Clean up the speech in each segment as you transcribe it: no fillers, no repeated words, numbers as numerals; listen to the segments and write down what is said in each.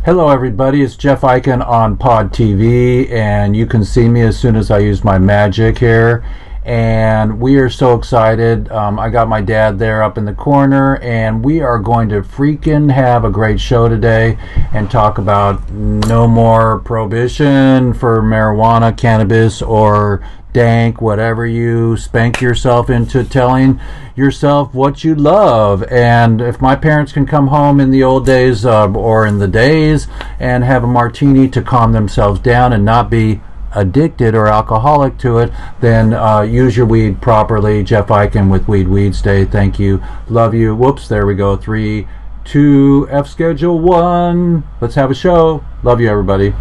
Hello everybody, it's Jeff Eichen on Pod TV, and you can see me as soon as I use my magic here. And we are so excited. I got my dad there up in the corner, and we are going to freaking have a great show today and talk about no more prohibition for marijuana, cannabis, or dank, whatever you spank yourself into telling yourself what you love. And if my parents can come home in the old days or in the days and have a martini to calm themselves down and not be addicted or alcoholic to it, then use your weed properly. Jeff Eichen with Weedsdays. Thank you. Love you. Whoops, there we go. 3, 2, F schedule 1. Let's have a show. Love you, everybody.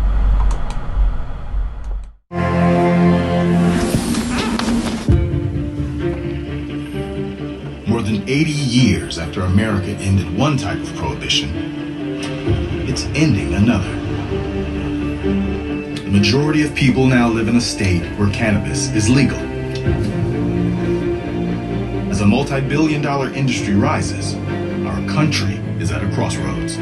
More than 80 years after America ended one type of prohibition, it's ending another. The majority of people now live in a state where cannabis is legal. As a multi-billion-dollar industry rises, our country is at a crossroads.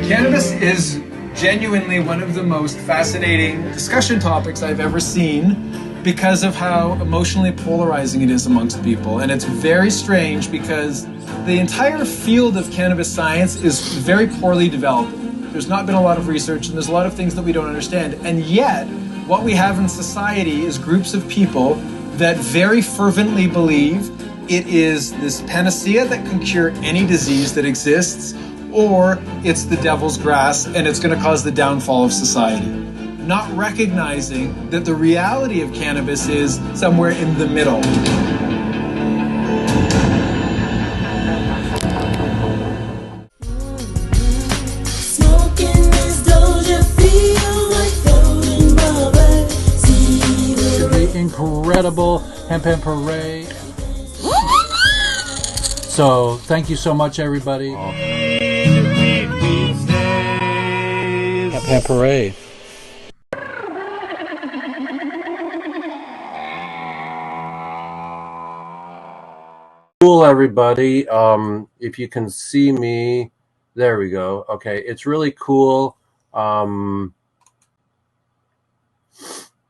Cannabis is genuinely one of the most fascinating discussion topics I've ever seen because of how emotionally polarizing it is amongst people. And it's very strange because the entire field of cannabis science is very poorly developed. There's not been a lot of research, and there's a lot of things that we don't understand. And yet, what we have in society is groups of people that very fervently believe it is this panacea that can cure any disease that exists, or it's the devil's grass and it's going to cause the downfall of society. Not recognizing that the reality of cannabis is somewhere in the middle. Incredible Hemp Parade. So thank you so much, everybody. Hemp Parade. Cool, everybody. If you can see me, there we go. Okay, it's really cool.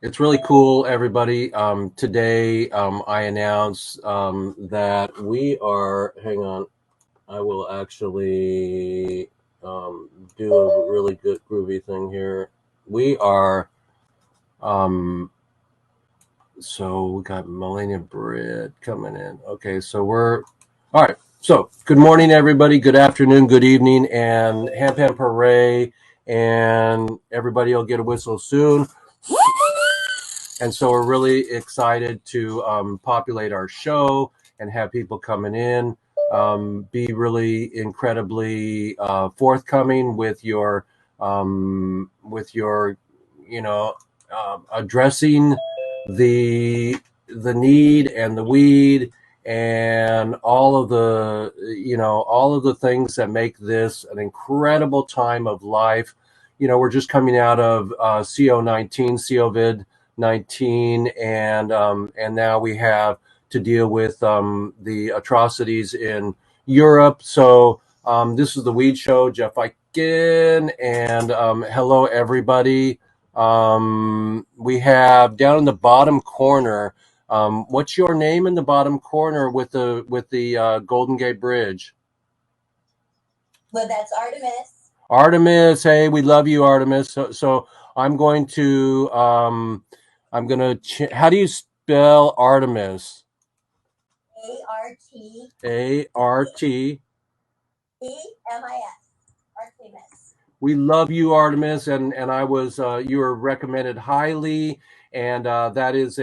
It's really cool, everybody. Today, I announced that we are, hang on, I will actually do a really good groovy thing here. We are, so we got Melania Britt coming in. Okay, so we're, all right. So good morning, everybody. Good afternoon, good evening, and Hemp Parade, and everybody will get a whistle soon. And so we're really excited to populate our show and have people coming in. Be really incredibly forthcoming with your addressing the need and the weed and all of the things that make this an incredible time of life. You know, we're just coming out of COVID-19, and now we have to deal with the atrocities in Europe. So this is the Weed Show, Jeff Eichen, and hello everybody. We have down in the bottom corner. What's your name in the bottom corner with the Golden Gate Bridge? Well, that's Artemis. Artemis, hey, we love you, Artemis. So I'm going to how do you spell Artemis? A-R-T. A-R-T. E-M-I-S. Artemis. We love you, Artemis, and I was you were recommended highly, and that is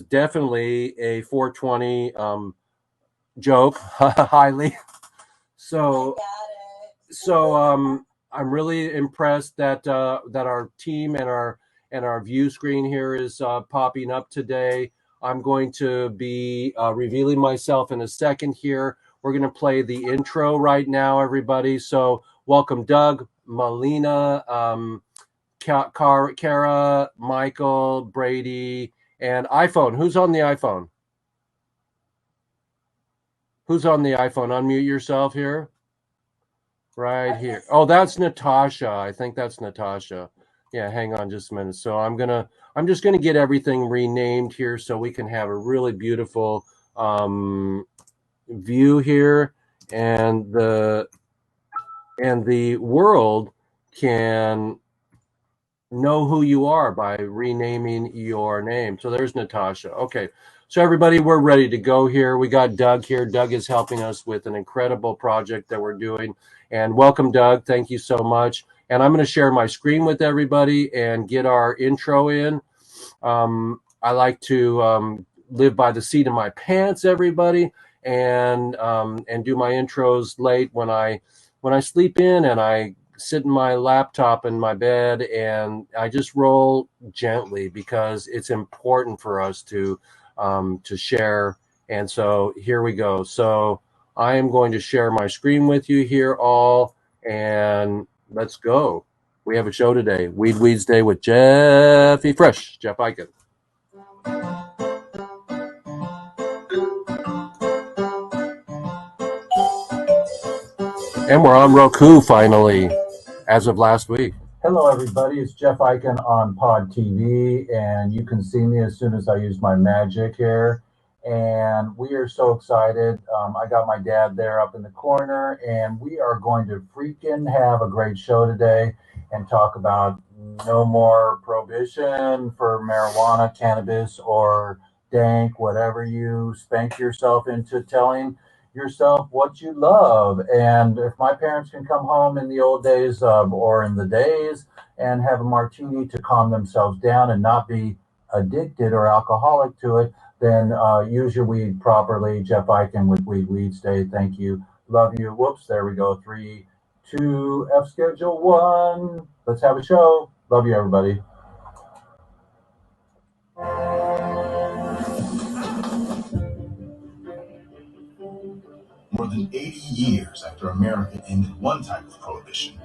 definitely a 420 joke, highly. So I'm really impressed that our team and our view screen here is popping up today. I'm going to be revealing myself in a second here. We're going to play the intro right now, everybody. So welcome, Doug, Melina, Kara, Michael, Brady, and iPhone. Who's on the iPhone? Who's on the iPhone? Unmute yourself here. right here. Oh, that's Natasha. I think that's Natasha. Yeah, hang on just a minute. So I'm just gonna get everything renamed here so we can have a really beautiful view here, and the world can know who you are by renaming your name. So there's Natasha. Okay. So everybody, we're ready to go here. We got Doug here. Doug is helping us with an incredible project that we're doing. And welcome, Doug. Thank you so much. And I'm going to share my screen with everybody and get our intro in. I like to live by the seat of my pants, everybody, and do my intros late when I sleep in, and I sit in my laptop in my bed, and I just roll gently because it's important for us to share. And so here we go. So I am going to share my screen with you here all, and let's go. We have a show today, Weedsday with Jeff Eichen. And we're on Roku finally, as of last week. Hello, everybody. It's Jeff Eichen on Pod TV, and you can see me as soon as I use my magic here. And we are so excited. I got my dad there up in the corner, and we are going to freaking have a great show today and talk about no more prohibition for marijuana, cannabis, or dank, whatever you spank yourself into telling yourself what you love. And if my parents can come home in the old days or in the days and have a martini to calm themselves down and not be addicted or alcoholic to it, then use your weed properly. Jeff Eichen with Weedsdays. Thank you. Love you. Whoops, there we go. 3, 2, F schedule 1. Let's have a show. Love you, everybody. More than 80 years after America ended one type of prohibition,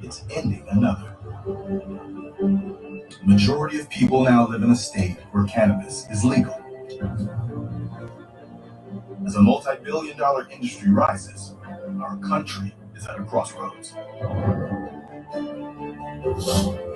it's ending another. The majority of people now live in a state where cannabis is legal. As a multi-billion-dollar industry rises, our country is at a crossroads.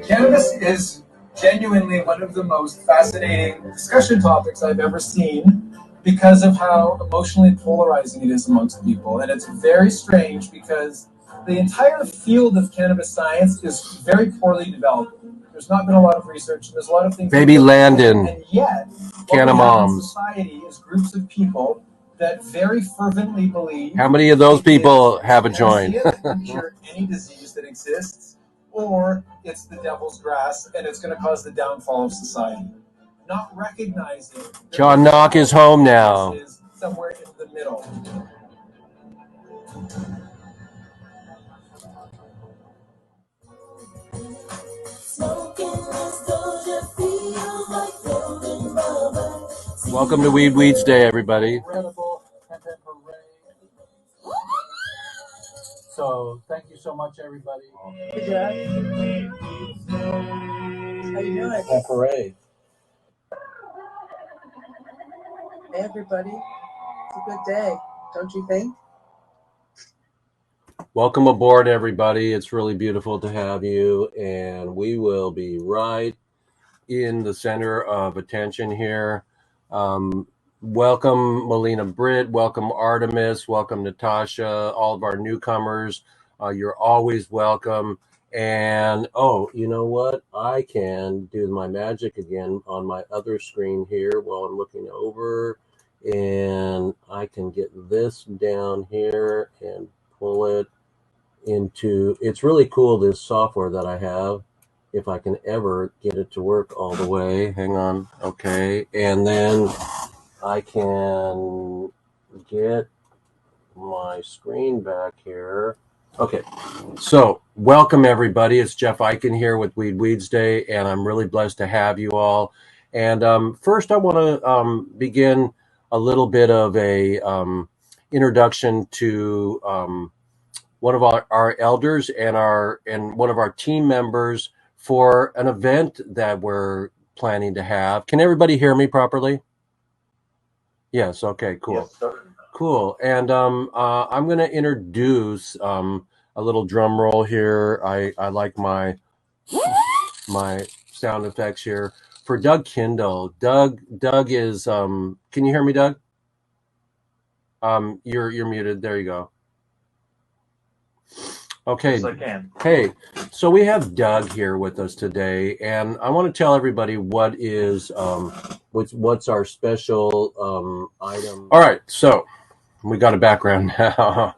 Cannabis is genuinely one of the most fascinating discussion topics I've ever seen because of how emotionally polarizing it is amongst people. And it's very strange because the entire field of cannabis science is very poorly developed. There's not been a lot of research, and there's a lot of things. Baby Landon. And yet, Canna Moms. Society is groups of people that very fervently believe. How many of those people have a joint? That can cure any disease that exists, or it's the devil's grass and it's going to cause the downfall of society. Not recognizing John Knock is home now. Is somewhere in the middle. Welcome to Weedsday, everybody. So thank you so much, everybody. Hey, Jeff. How you doing? Parade. Hey, everybody. It's a good day, don't you think? Welcome aboard, everybody. It's really beautiful to have you, and we will be right in the center of attention here. Welcome, Melina Britt. Welcome, Artemis. Welcome, Natasha. All of our newcomers. You're always welcome. And, oh, you know what? I can do my magic again on my other screen here while I'm looking over. And I can get this down here and pull it into, it's really cool, this software that I have, if I can ever get it to work all the way. Hang on. Okay. And then I can get my screen back here. Okay. So welcome, everybody. It's Jeff Eichen here with Weedsday, and I'm really blessed to have you all. And first, I want to begin a little bit of a introduction to one of our elders and one of our team members for an event that we're planning to have. Can everybody hear me properly? Yes. Okay. Cool. Yes, Cool. And I'm going to introduce a little drum roll here. I like my sound effects here for Doug Kindle. Doug is can you hear me, Doug? You're muted. There you go. Okay. Yes, I can. Hey, so we have Doug here with us today, and I want to tell everybody what is what's our special item. All right, so we got a background now.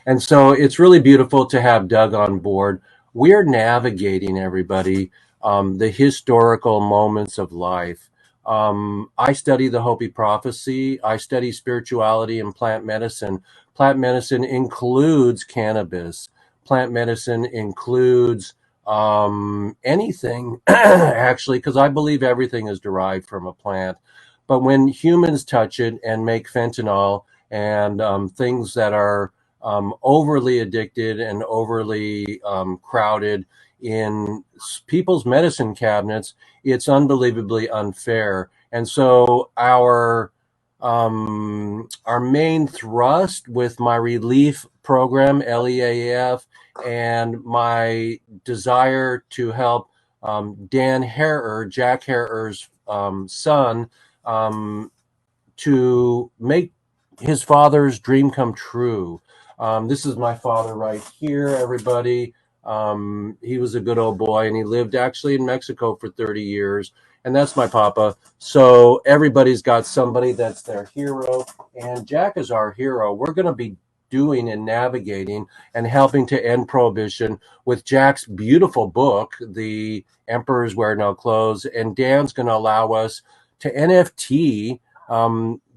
And so it's really beautiful to have Doug on board. We're navigating, everybody, the historical moments of life. I study the Hopi prophecy. I study spirituality and plant medicine. Plant medicine includes cannabis. Plant medicine includes anything, actually, because I believe everything is derived from a plant. But when humans touch it and make fentanyl and things that are overly addicted and overly crowded in people's medicine cabinets, it's unbelievably unfair. And so our main thrust with my relief program, LEAF, and my desire to help Dan Harrer, Jack Harrer's son, to make his father's dream come true. This is my father right here, everybody. He was a good old boy, and he lived actually in Mexico for 30 years. And that's my papa. So everybody's got somebody that's their hero. And Jack is our hero. We're going to be doing and navigating and helping to end prohibition with Jack's beautiful book, The Emperors Wear No Clothes. And Dan's going to allow us to NFT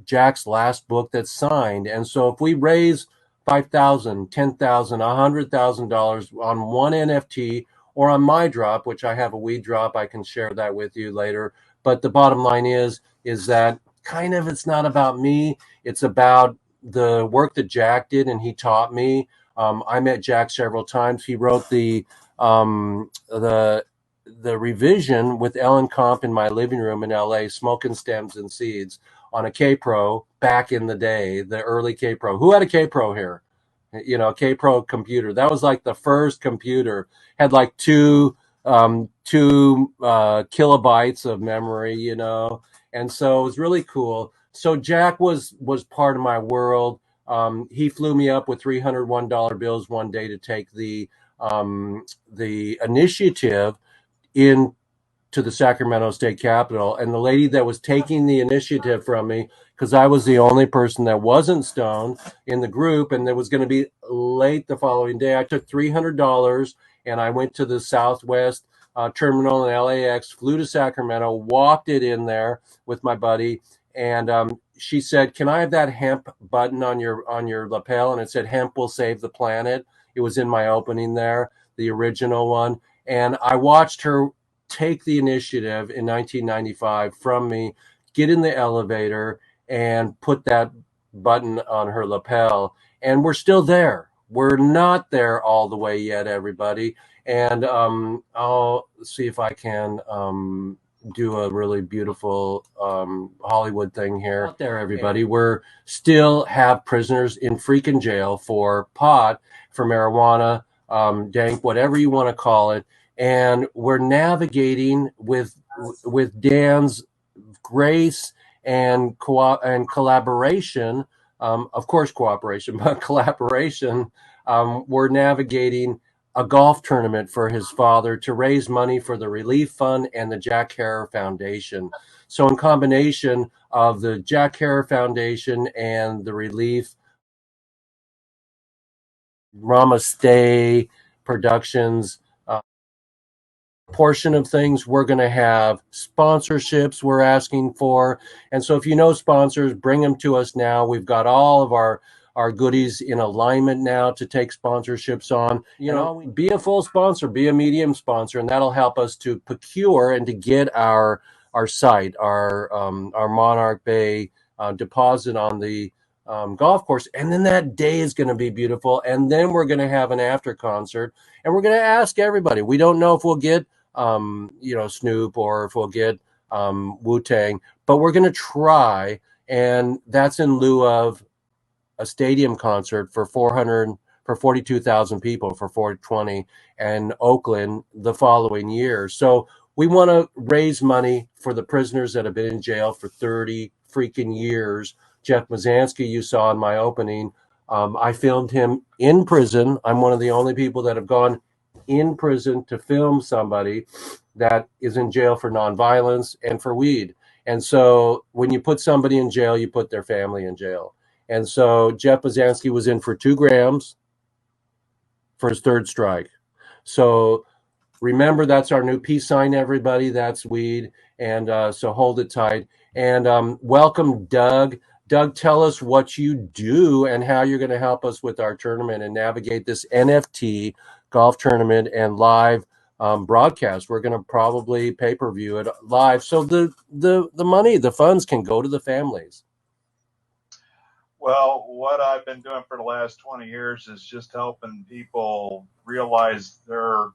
Jack's last book that's signed. And so if we raise $5,000, $10,000, $100,000 on one NFT or on my drop, which I have a weed drop, I can share that with you later. But the bottom line is that kind of it's not about me. It's about the work that Jack did, and he taught me. I met Jack several times. He wrote the revision with Ellen Comp in my living room in LA, Smoking Stems and Seeds, on a K-Pro back in the day, the early K-Pro. Who had a K-Pro here? You know, K-Pro computer. That was like the first computer. Had like two kilobytes of memory, you know. And so it was really cool. So Jack was part of my world. He flew me up with $301 bills one day to take the initiative in to the Sacramento State Capitol. And the lady that was taking the initiative from me, because I was the only person that wasn't stoned in the group, and it was going to be late the following day, I took $300 and I went to the Southwest terminal in LAX, flew to Sacramento, walked it in there with my buddy, and she said, "Can I have that hemp button on your lapel?" And it said, "Hemp will save the planet." It was in my opening there, the original one. And I watched her take the initiative in 1995 from me, get in the elevator, and put that button on her lapel. And we're still there. We're not there all the way yet, everybody. And I'll see if I can do a really beautiful Hollywood thing here. Out there, everybody. We're still have prisoners in freaking jail for pot, for marijuana, dank, whatever you want to call it. And we're navigating with Dan's grace and collaboration, of course cooperation, but collaboration. We're navigating a golf tournament for his father to raise money for the Relief Fund and the Jack Harrer Foundation. So in combination of the Jack Harrer Foundation and the Relief, Namaste Productions, portion of things, we're going to have sponsorships we're asking for. And so if you know sponsors, bring them to us now. We've got all of our goodies in alignment now to take sponsorships on. You know, be a full sponsor, be a medium sponsor, and that'll help us to procure and to get our site, our Monarch Bay deposit on the golf course. And then that day is going to be beautiful. And then we're going to have an after concert, and we're going to ask everybody. We don't know if we'll get Snoop or if we'll get Wu-Tang, but we're going to try. And that's in lieu of a stadium concert for 42,000 people for 420 and Oakland the following year. So we want to raise money for the prisoners that have been in jail for 30 freaking years. Jeff Mazansky, you saw in my opening. I filmed him in prison. I'm one of the only people that have gone in prison to film somebody that is in jail for nonviolence and for weed. And so when you put somebody in jail, you put their family in jail. And so Jeff Mazansky was in for 2 grams for his third strike. So remember, that's our new peace sign, everybody. That's weed. And so hold it tight. And welcome, Doug. Doug, tell us what you do and how you're going to help us with our tournament and navigate this NFT golf tournament and live broadcast. We're going to probably pay-per-view it live. So the money, the funds can go to the families. Well, what I've been doing for the last 20 years is just helping people realize their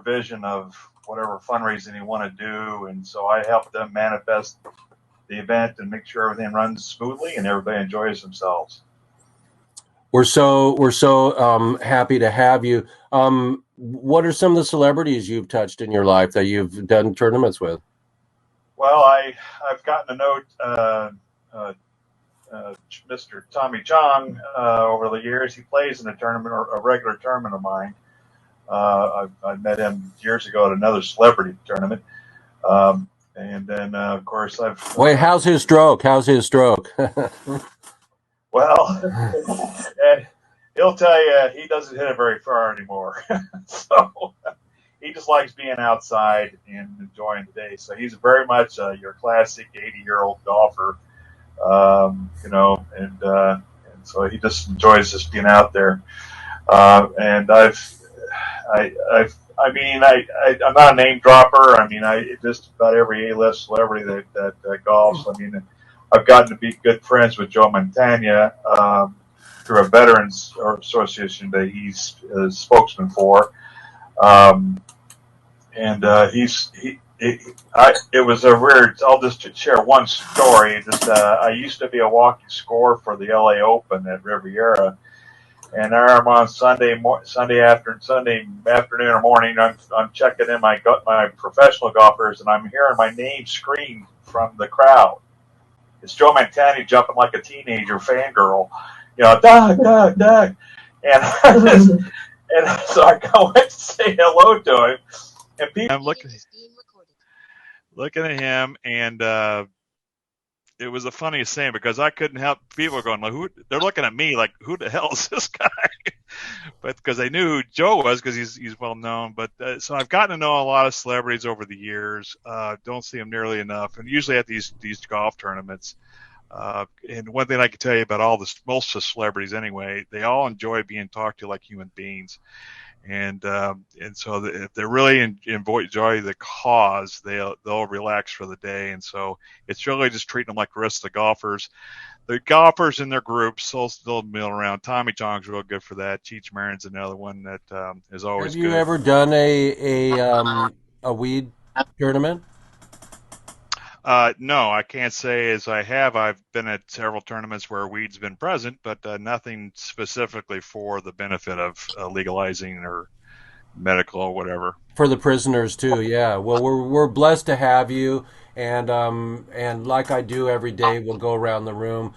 vision of whatever fundraising they want to do. And so I help them manifest the event and make sure everything runs smoothly and everybody enjoys themselves. We're so happy to have you. What are some of the celebrities you've touched in your life that you've done tournaments with? Well, I've gotten to know Mr. Tommy Chong over the years. He plays in a tournament, or a regular tournament of mine. I met him years ago at another celebrity tournament. And then, of course, Wait, how's his stroke? Well, and he'll tell you he doesn't hit it very far anymore. So he just likes being outside and enjoying the day. So he's very much your classic 80-year-old golfer, and so he just enjoys just being out there. And I'm not a name dropper. I mean, just about every A-list celebrity that golfs. I mean, I've gotten to be good friends with Joe Montana through a veterans association that he's a spokesman for, it was a weird. I'll just share one story. I used to be a walking score for the LA Open at Riviera. And I'm on Sunday afternoon or morning. I'm checking in my professional golfers, and I'm hearing my name screamed from the crowd. It's Joe Montana jumping like a teenager fangirl, Doug, Doug, and and so I went to say hello to him, and people. I'm looking at him, and it was the funniest thing because I couldn't help. People were going, like, they're looking at me like, who the hell is this guy? But because they knew who Joe was because he's well known. But so I've gotten to know a lot of celebrities over the years. Don't see them nearly enough, and usually at these golf tournaments. And one thing I can tell you about most of the celebrities anyway, they all enjoy being talked to like human beings. And so if they really enjoy the cause, they'll relax for the day. And so it's really just treating them like the rest of the golfers. The golfers in their groups they'll mill around. Tommy Chong's real good for that. Cheech Marin's another one that is always good. Have you ever done a weed tournament? No, I can't say as I have. I've been at several tournaments where weed's been present, but nothing specifically for the benefit of legalizing or medical or whatever. For the prisoners too, yeah. Well, we're blessed to have you, and like I do every day, we'll go around the room.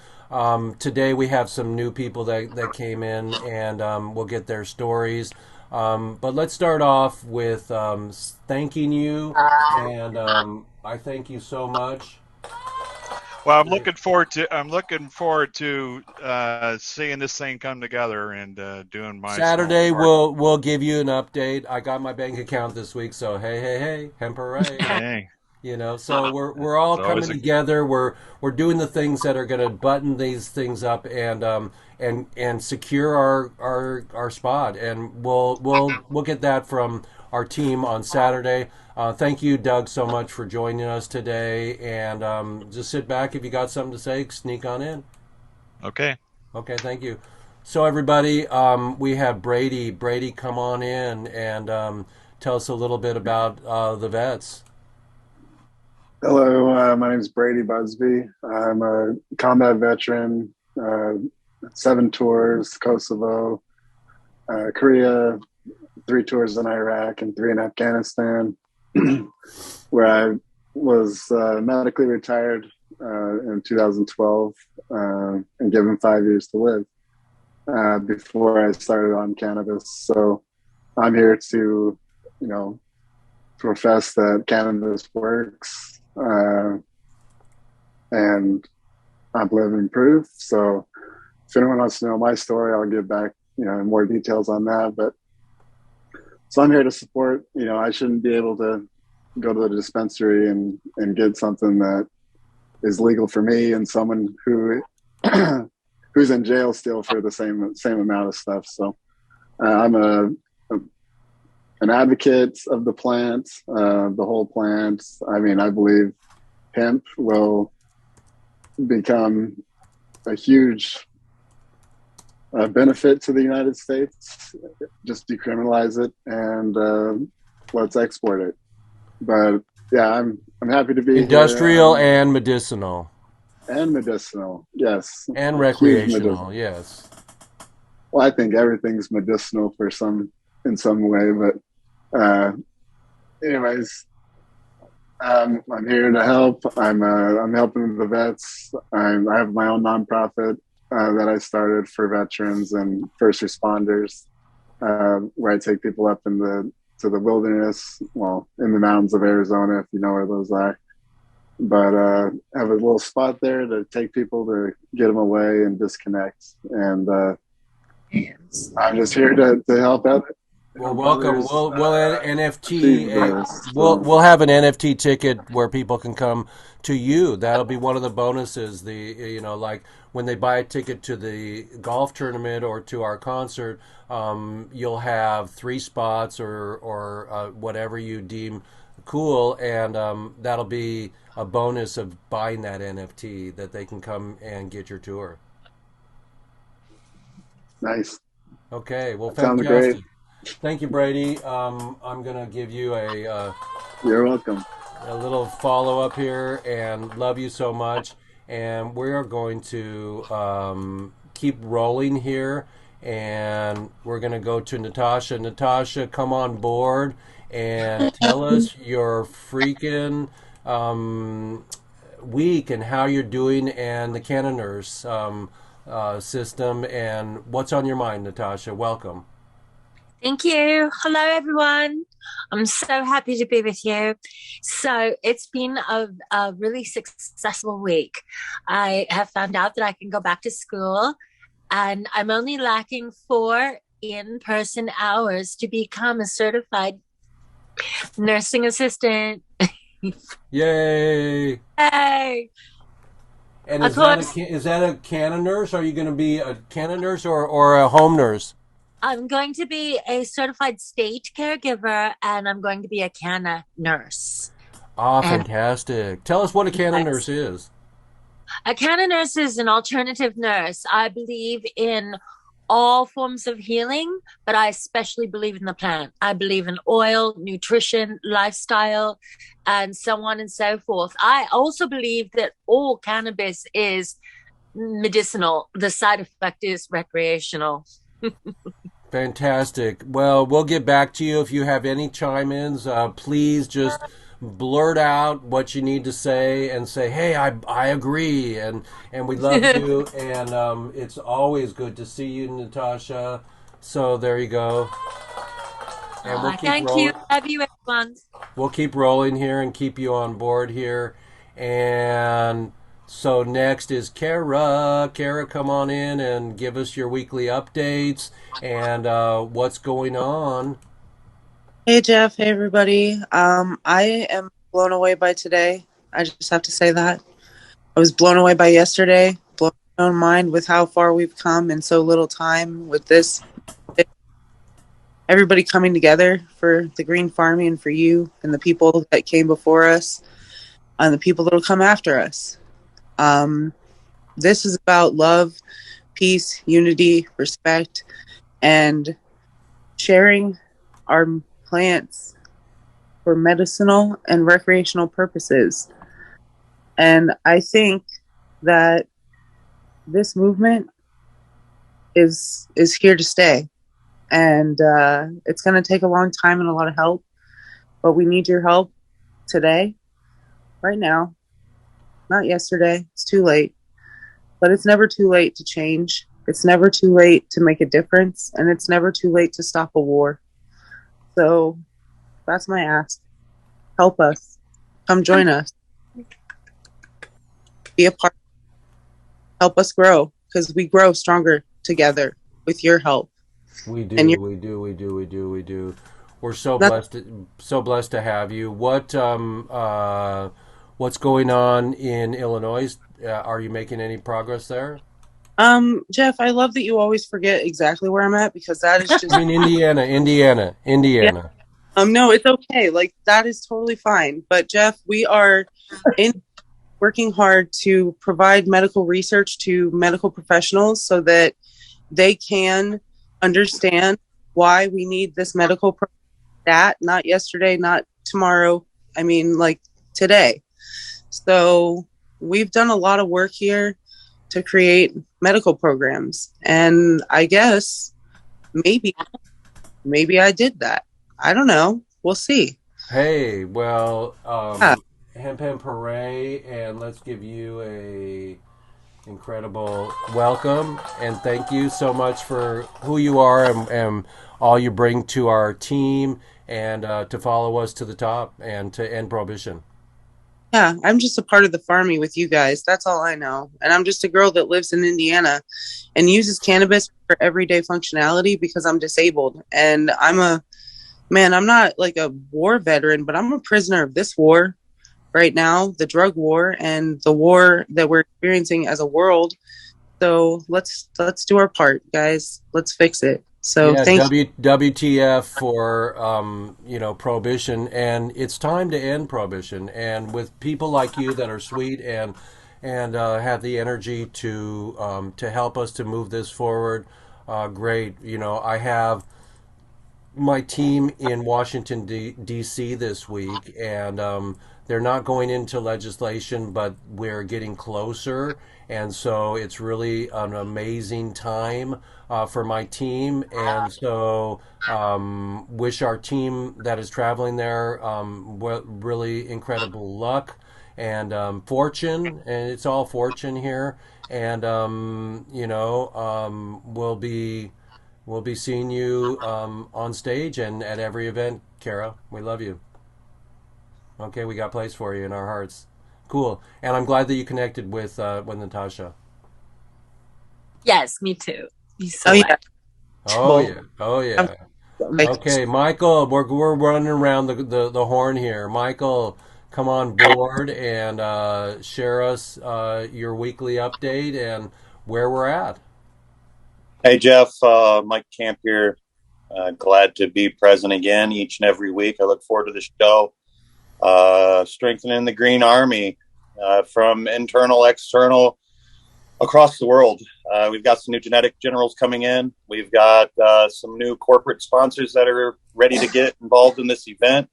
Today we have some new people that came in, and we'll get their stories. But let's start off with thanking you, and I thank you so much. Well, I'm looking forward to seeing this thing come together and doing my Saturday. We'll give you an update. I got my bank account this week, so hey, hemperay. Hey. So we're all coming together. We're doing the things that are going to button these things up and secure our spot, and we'll get that from our team on Saturday. Thank you, Doug, so much for joining us today, and just sit back. If you got something to say, sneak on in. Okay, thank you. So everybody, we have Brady. Brady, come on in and tell us a little bit about the vets. Hello, my name is Brady Busby. I'm a combat veteran, 7 tours, Kosovo, Korea, 3 tours in Iraq, and 3 in Afghanistan, where I was medically retired in 2012 and given 5 years to live before I started on cannabis. So I'm here to, profess that cannabis works, and I'm living proof. So if anyone wants to know my story, I'll give back, more details on that. But so I'm here to support. I shouldn't be able to go to the dispensary and get something that is legal for me and someone who who's in jail still for the same amount of stuff. So I'm an advocate of the plant, the whole plant. I mean, I believe hemp will become a huge benefit to the United States. Just decriminalize it and let's export it. But yeah, I'm happy to be Industrial here. And medicinal. And medicinal, yes. And recreational, yes. Well, I think everything's medicinal in some way, but anyways, I'm here to help. I'm helping the vets. I have my own nonprofit that I started for veterans and first responders, where I take people up to the wilderness, well, in the mountains of Arizona, if you know where those are. But I have a little spot there to take people to get them away and disconnect. And I'm just here to help out. Well, welcome. We'll NFT. We'll have an NFT ticket where people can come to you. That'll be one of the bonuses. Like when they buy a ticket to the golf tournament or to our concert, you'll have 3 spots or whatever you deem cool, and that'll be a bonus of buying that NFT that they can come and get your tour. Nice. Okay. Well, fantastic. Thank you, Brady. I'm going to give you You're welcome. A little follow-up here, and love you so much. And we're going to keep rolling here, and we're going to go to Natasha. Natasha, come on board and tell us your freaking week and how you're doing and the Canoners system and what's on your mind, Natasha. Welcome. Thank you. Hello, everyone. I'm so happy to be with you. So it's been a really successful week. I have found out that I can go back to school, and I'm only lacking 4 in-person hours to become a certified nursing assistant. Yay! Hey! And is that a Canon nurse? Are you going to be a Canon nurse or a home nurse? I'm going to be a certified state caregiver, and I'm going to be a Canna nurse. Ah, fantastic. Tell us what a Canna nurse is. A Canna nurse is an alternative nurse. I believe in all forms of healing, but I especially believe in the plant. I believe in oil, nutrition, lifestyle, and so on and so forth. I also believe that all cannabis is medicinal. The side effect is recreational. Fantastic. Well, we'll get back to you if you have any chime-ins. Please just blurt out what you need to say and say, hey, I agree, and we love you, and it's always good to see you, Natasha. So there you go. And we'll keep rolling. You. Love you, everyone. We'll keep rolling here and keep you on board here. And so next is Kara. Kara, come on in and give us your weekly updates and what's going on. Hey, Jeff. Hey, everybody. I am blown away by today. I just have to say that. I was blown away by yesterday, blown my own mind with how far we've come in so little time with this. Everybody coming together for the green farming and for you and the people that came before us and the people that will come after us. This is about love, peace, unity, respect, and sharing our plants for medicinal and recreational purposes. And I think that this movement is here to stay, and it's going to take a long time and a lot of help, but we need your help today, right now, not yesterday. It's too late, but it's never too late to change. It's never too late to make a difference, and it's never too late to stop a war. So that's my ask. Help us. Come join us. Be a part. Help us grow, because we grow stronger together with your help. We do, And we do, we do, we do, we do. We're so blessed to have you. What's going on in Illinois? Are you making any progress there? Jeff, I love that you always forget exactly where I'm at, because that is just I mean, Indiana. yeah. No, it's okay. Like, that is totally fine. But Jeff, we are working hard to provide medical research to medical professionals so that they can understand why we need this medical not yesterday, not tomorrow. I mean, like, today. So we've done a lot of work here to create medical programs. And I guess maybe I did that. I don't know. We'll see. Hey, well, Hempen Pare, and let's give you a incredible welcome and thank you so much for who you are and all you bring to our team and to follow us to the top and to end prohibition. Yeah, I'm just a part of the farming with you guys. That's all I know. And I'm just a girl that lives in Indiana and uses cannabis for everyday functionality because I'm disabled. And I'm not like a war veteran, but I'm a prisoner of this war right now, the drug war and the war that we're experiencing as a world. So let's do our part, guys. Let's fix it. So yeah, thank you. WTF for prohibition, and it's time to end prohibition. And with people like you that are sweet and have the energy to help us to move this forward, great. I have my team in Washington D.C. this week, and they're not going into legislation, but we're getting closer, and so it's really an amazing time for my team, and so wish our team that is traveling there really incredible luck and fortune, and it's all fortune here, and we'll be seeing you on stage and at every event, Kara. We love you. Okay, we got place for you in our hearts. Cool. And I'm glad that you connected with Natasha. Yes, me too. He's so Oh yeah. Oh yeah. Oh yeah. Okay, Michael, we're running around the horn here. Michael, come on board and share us your weekly update and where we're at. Hey, Jeff, Mike Camp here. Glad to be present again each and every week. I look forward to the show. Strengthening the Green Army from internal, external, across the world. We've got some new genetic generals coming in. We've got some new corporate sponsors that are ready to get involved in this event.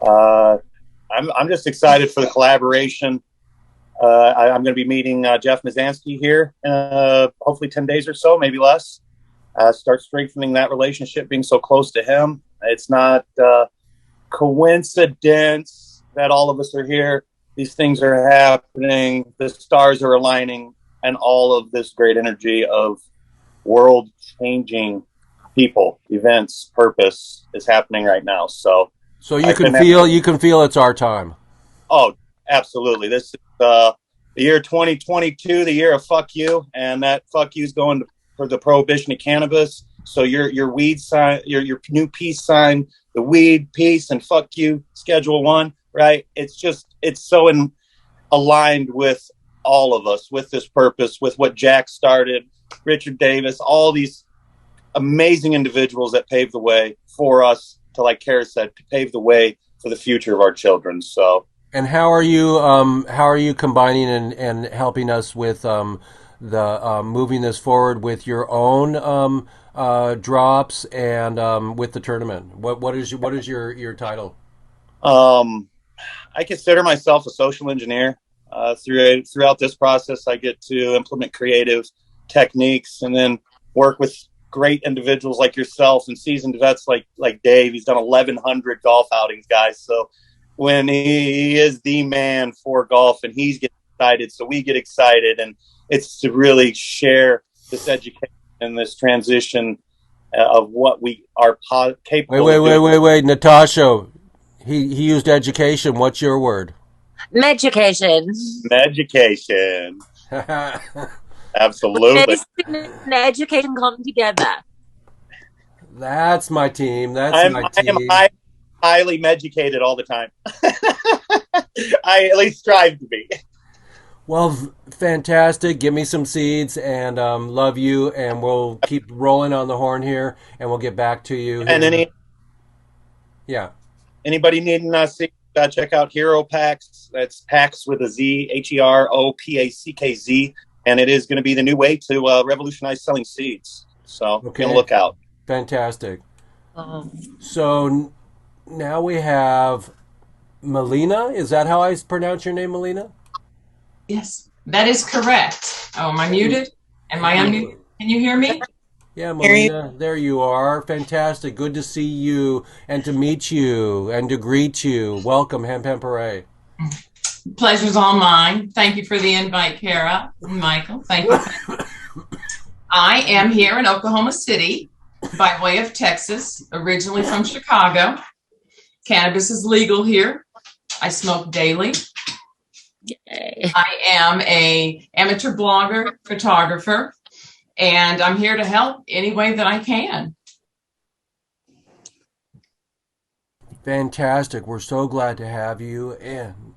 I'm just excited for the collaboration. I'm going to be meeting Jeff Mizanski here in hopefully 10 days or so, maybe less. Start strengthening that relationship, being so close to him. It's not coincidence that all of us are here. These things are happening. The stars are aligning, and all of this great energy of world-changing people, events, purpose is happening right now. So you can feel it's our time. Oh, absolutely. This is the year 2022, the year of fuck you, and that fuck you is going for the prohibition of cannabis. So your weed sign, your new peace sign, the weed peace and fuck you, Schedule 1, right? It's so aligned with all of us, with this purpose, with what Jack started, Richard Davis, all these amazing individuals that paved the way for us to, like Kara said, to pave the way for the future of our children. So. And how are you combining and helping us with the moving this forward with your own drops and with the tournament? What is your title? I consider myself a social engineer. Throughout this process, I get to implement creative techniques, and then work with great individuals like yourself and seasoned vets like Dave. He's done 1,100 golf outings, guys. So when he is the man for golf and he's getting excited, so we get excited, and it's to really share this education and this transition of what we are capable of doing. Wait, Natasha. He used education. What's your word? Medication. Education. Absolutely. Medicine and education come together. That's my team. I am highly medicated all the time. I at least strive to be. Well, fantastic. Give me some seeds, and love you, and we'll keep rolling on the horn here, and we'll get back to you. And anybody needing seeds, check out Hero Packs. That's Packs with a Z, HEROPACKZ, and it is going to be the new way to revolutionize selling seeds. So be on the lookout. Fantastic. So now we have Melina. Is that how I pronounce your name, Melina? Yes, that is correct. Oh, am I muted? Am I unmuted? Can you hear me? Yeah, Melina, there you are. Fantastic. Good to see you and to meet you and to greet you. Welcome, Hemp Hooray. Pleasure's all mine. Thank you for the invite, Kara and Michael. Thank you. I am here in Oklahoma City by way of Texas, originally from Chicago. Cannabis is legal here. I smoke daily. Yay. I am an amateur blogger, photographer, and I'm here to help any way that I can. Fantastic. We're so glad to have you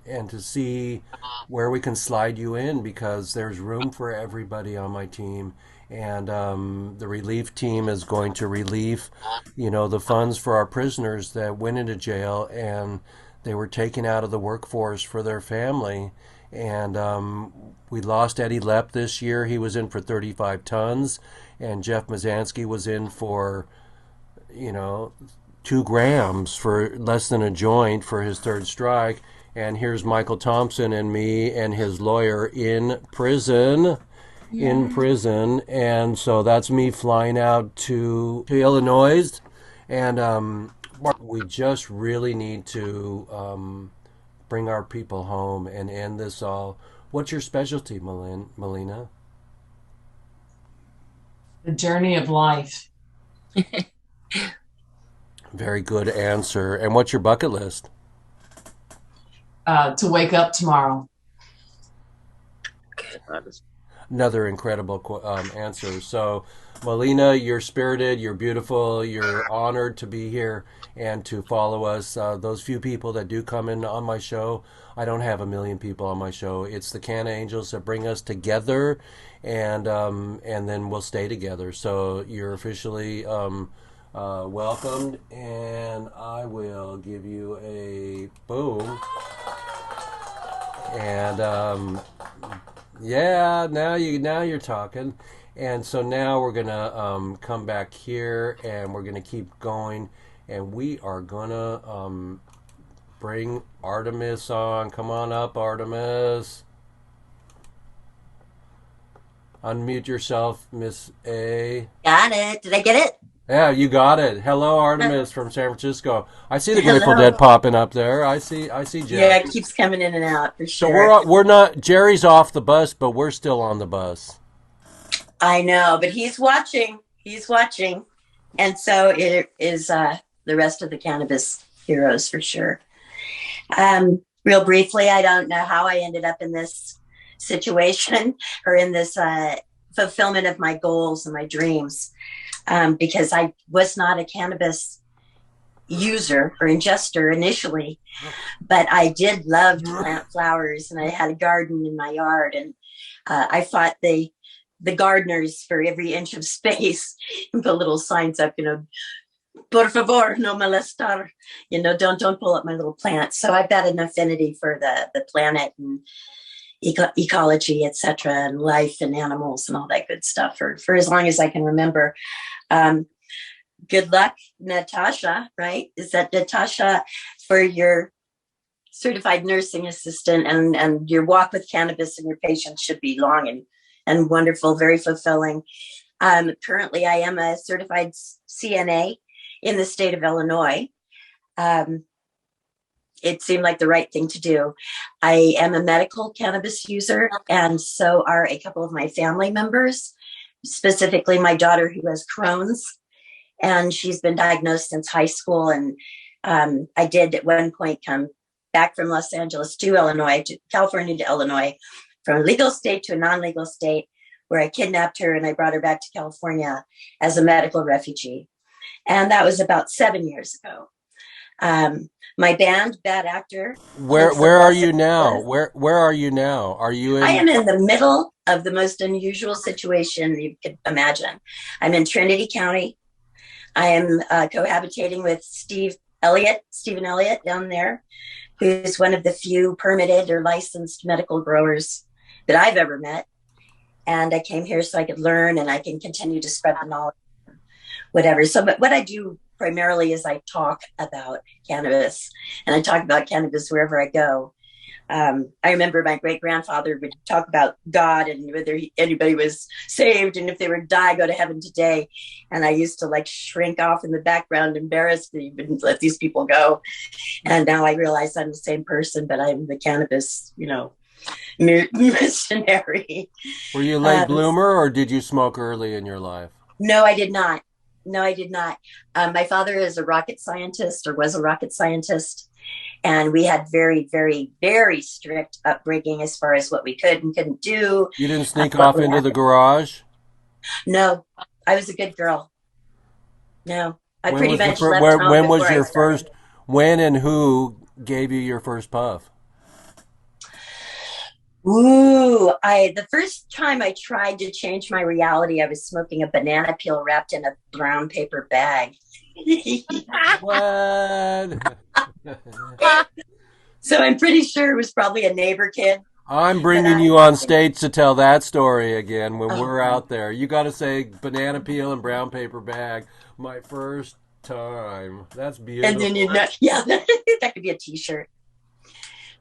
and to see where we can slide you in, because there's room for everybody on my team. And the relief team is going to relieve, the funds for our prisoners that went into jail and they were taken out of the workforce for their family. And we lost Eddie Lepp this year. He was in for 35 tons. And Jeff Mazansky was in for, 2 grams for less than a joint for his third strike. And here's Michael Thompson and me and his lawyer in prison. Yeah. In prison. And so that's me flying out to Illinois. And we just really need to bring our people home and end this all. What's your specialty, Melina? The journey of life. Very good answer. And what's your bucket list? To wake up tomorrow. Another incredible answer. So, Melina, you're spirited, you're beautiful, you're honored to be here and to follow us. Those few people that do come in on my show, I don't have a million people on my show. It's the Canna Angels that bring us together, and then we'll stay together. So you're officially welcomed, and I will give you a boom. And yeah, now you're talking. And so now we're gonna come back here, and we're gonna keep going, and we are gonna bring Artemis on. Come on up, Artemis. Unmute yourself, Miss A. Got it. Did I get it? Yeah, you got it. Hello, Artemis from San Francisco. I see the Grateful Dead popping up there. I see Jerry. Yeah, it keeps coming in and out for sure. So we're not. Jerry's off the bus, but we're still on the bus. I know, but he's watching. He's watching, and so it is the rest of the cannabis heroes for sure. Real briefly, I don't know how I ended up in this situation or in this fulfillment of my goals and my dreams. Because I was not a cannabis user or ingester initially, but I did love to plant flowers, and I had a garden in my yard, and I fought the gardeners for every inch of space and put little signs up, por favor, no molestar, don't pull up my little plants. So I've got an affinity for the planet and ecology, etc., and life and animals and all that good stuff for as long as I can remember. Good luck, Natasha, right? Is that Natasha for your certified nursing assistant, and your walk with cannabis and your patients should be long and wonderful, very fulfilling. Currently, I am a certified CNA in the state of Illinois. It seemed like the right thing to do. I am a medical cannabis user, and so are a couple of my family members, specifically my daughter who has Crohn's, and she's been diagnosed since high school. And I did at one point come back from Los Angeles to Illinois, to California to Illinois, from a legal state to a non-legal state, where I kidnapped her and I brought her back to California as a medical refugee. And that was about 7 years ago. My band, Bad Actor. Where are you now? Where are you now? Are you in? I am in the middle of the most unusual situation you could imagine. I'm in Trinity County. I am cohabitating with Stephen Elliott down there, who's one of the few permitted or licensed medical growers that I've ever met. And I came here so I could learn and I can continue to spread the knowledge, whatever. So, but what I do primarily is I talk about cannabis, and I talk about cannabis wherever I go. I remember my great-grandfather would talk about God and whether anybody was saved and if they would die, go to heaven today. And I used to like shrink off in the background, embarrassed to even let these people go. And now I realize I'm the same person, but I'm the cannabis, missionary. Were you a late bloomer, or did you smoke early in your life? No, I did not. My father is a rocket scientist, or was a rocket scientist. And we had very, very, very strict upbringing as far as what we could and couldn't do. You didn't sneak off into the garage? No, I was a good girl. No, I When pretty was the much fir- left where- home when was before I your started. first? When and who gave you your first puff? Ooh, the first time I tried to change my reality, I was smoking a banana peel wrapped in a brown paper bag. What? So I'm pretty sure it was probably a neighbor kid. I'm bringing you on stage to tell that story again when we're out there. You got to say banana peel and brown paper bag. My first time. That's beautiful. And then yeah, that could be a T-shirt.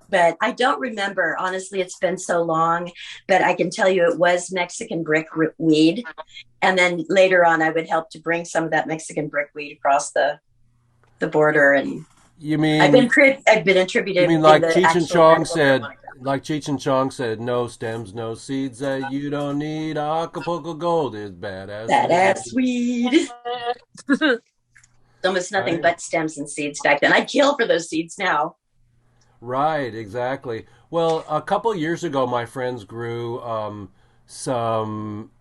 But I don't remember. Honestly, it's been so long. But I can tell you it was Mexican brick weed. And then later on, I would help to bring some of that Mexican brick weed across the border. And You mean I've been attributed. You mean in like the Cheech and actual Chong medical said? marijuana. Like Cheech and Chong said, no stems, no seeds. That you don't need. Acapulco Gold is badass. Badass weed. Almost nothing Right. but stems and seeds back then. I'd kill for those seeds now. Right, exactly. Well, a couple years ago, my friends grew some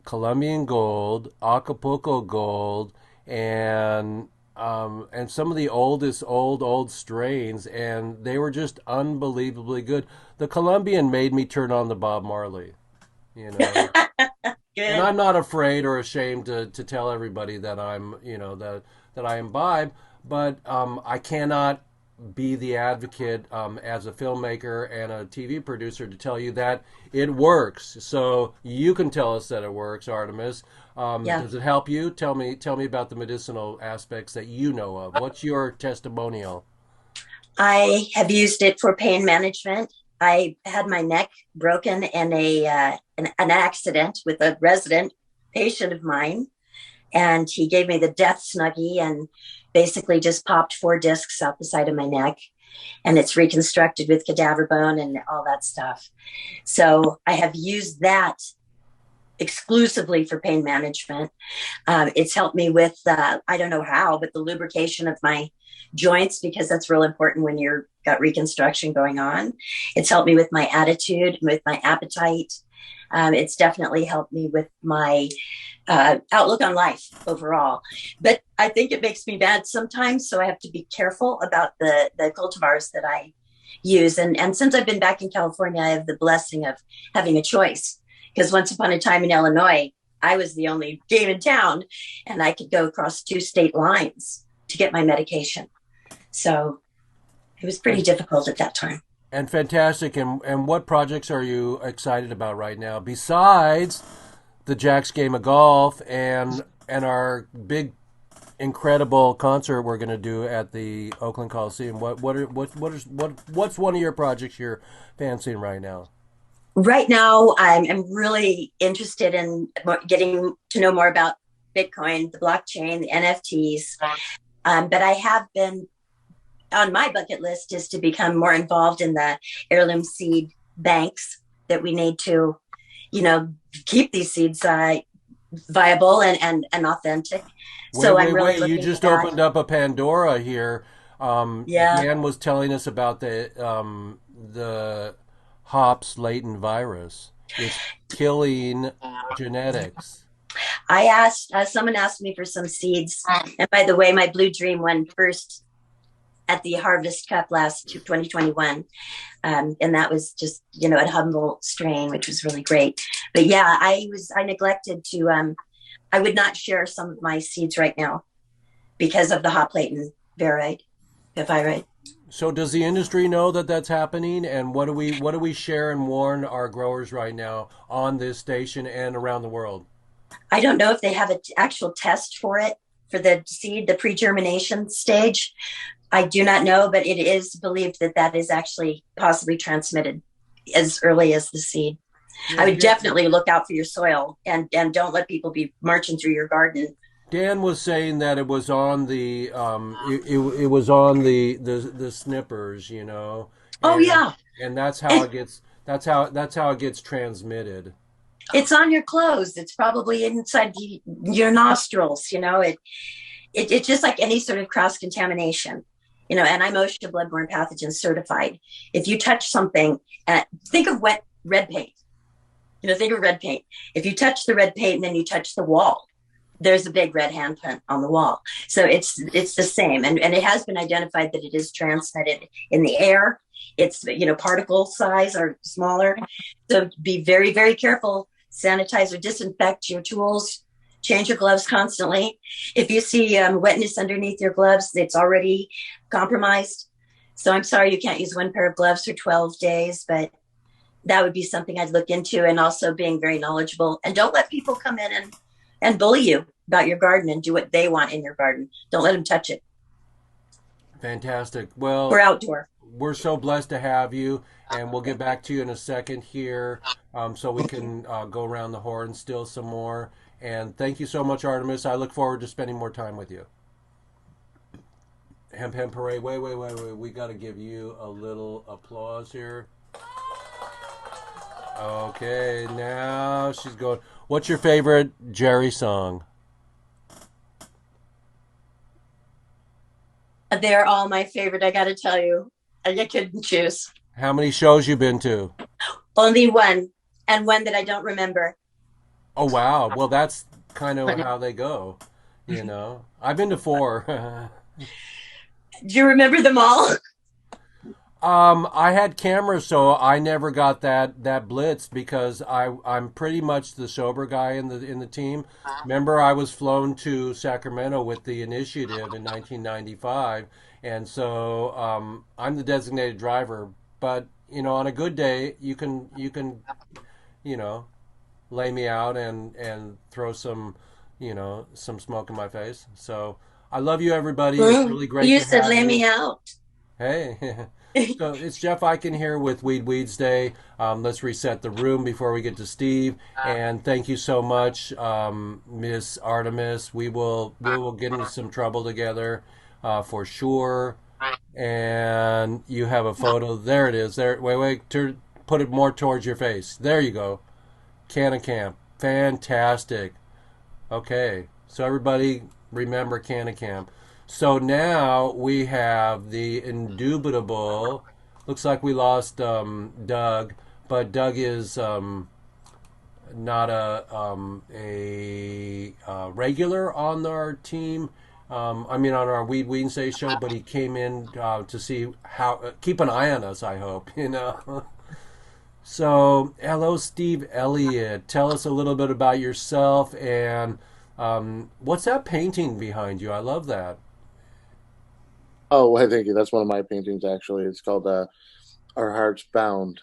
Colombian gold, Acapulco gold, and some of the old strains, and they were just unbelievably good. The Colombian made me turn on the Bob Marley, Good. and I'm not afraid or ashamed to tell everybody that that I imbibe, but I cannot be the advocate as a filmmaker and a TV producer to tell you that it works. So you can tell us that it works, Artemis. Yeah. Does it help you? Tell me about the medicinal aspects that you know of. What's your testimonial? I have used it for pain management. I had my neck broken in an accident with a resident patient of mine, and he gave me the death snuggie and basically just popped 4 discs out the side of my neck, and it's reconstructed with cadaver bone and all that stuff. So I have used that exclusively for pain management. It's helped me with, I don't know how, but the lubrication of my joints, because that's real important when you've got reconstruction going on. It's helped me with my attitude, with my appetite. It's definitely helped me with my outlook on life overall. But I think it makes me bad sometimes, so I have to be careful about the cultivars that I use. And since I've been back in California, I have the blessing of having a choice. Because once upon a time in Illinois, I was the only game in town, and I could go across 2 state lines to get my medication. So it was pretty difficult at that time. And fantastic. And what projects are you excited about right now besides the Jack's Game of Golf and our big, incredible concert we're going to do at the Oakland Coliseum? What's one of your projects you're fancying right now? Right now, I'm really interested in getting to know more about Bitcoin, the blockchain, the NFTs. But I have been on my bucket list is to become more involved in the heirloom seed banks that we need to, keep these seeds viable and authentic. So I'm really Wait! You looking to just that. opened up a Pandora here. Yeah. Dan was telling us about the hops latent virus. It's killing genetics. I asked, someone asked me for some seeds. And by the way, my Blue Dream won first at the Harvest Cup last 2021. And that was just, a humble strain, which was really great. But yeah, I neglected to, I would not share some of my seeds right now because of the hop latent viride. So does the industry know that that's happening? And what do we share and warn our growers right now on this station and around the world? I don't know if they have an actual test for it, for the seed, the pre-germination stage. I do not know, but it is believed that that is actually possibly transmitted as early as the seed. Yeah, I would definitely look out for your soil and don't let people be marching through your garden. Dan was saying that it was on it was on the snippers, Oh and yeah, that's how it gets that's how it gets transmitted. it's on your clothes. It's probably inside your nostrils. It's just like any sort of cross contamination. And I'm OSHA bloodborne pathogen certified. If you touch something, think of wet red paint. Think of red paint. If you touch the red paint and then you touch the wall, there's a big red handprint on the wall. So it's the same. And it has been identified that it is transmitted in the air. It's, particle size are smaller. So be very, very careful. Sanitize or disinfect your tools. Change your gloves constantly. If you see wetness underneath your gloves, it's already compromised. So I'm sorry you can't use one pair of gloves for 12 days, but that would be something I'd look into. And also being very knowledgeable. And don't let people come in and bully you about your garden and do what they want in your garden. Don't let them touch it. Fantastic. Well, We're outdoor. we're so blessed to have you, and we'll get back to you in a second here, so we can go around the horn still some more. And thank you so much, Artemis. I look forward to spending more time with you. Hemp Hemp Hooray. Wait. We got to give you a little applause here. Okay, now she's going. What's your favorite Jerry song? They're all my favorite, I got to tell you. I couldn't choose. How many shows you been to? Only one, and one that I don't remember. Oh wow. Well, that's kind of how they go, I've been to 4. Do you remember them all? I had cameras, so I never got that blitz because I'm pretty much the sober guy in the team. Remember, I was flown to Sacramento with the initiative in 1995, and so I'm the designated driver. But on a good day, you can lay me out and throw some smoke in my face. So I love you, everybody. It's really great. You to said have lay you. me out. Hey. So it's Jeff Eichen here with Weedsday. Let's reset the room before we get to Steve. And thank you so much, Miss Artemis. We will get into some trouble together for sure. And you have a photo. There it is. There. Wait. Put it more towards your face. There you go. Canna Camp. Fantastic. Okay. So everybody remember Canna Camp. So now we have the indubitable. Looks like we lost Doug, but Doug is not a regular on our team. I mean, on our Weedsday show, but he came in to see how keep an eye on us. I hope So, hello, Steve Elliott. Tell us a little bit about yourself and what's that painting behind you? I love that. Oh, thank you. That's one of my paintings, actually. It's called Our Hearts Bound.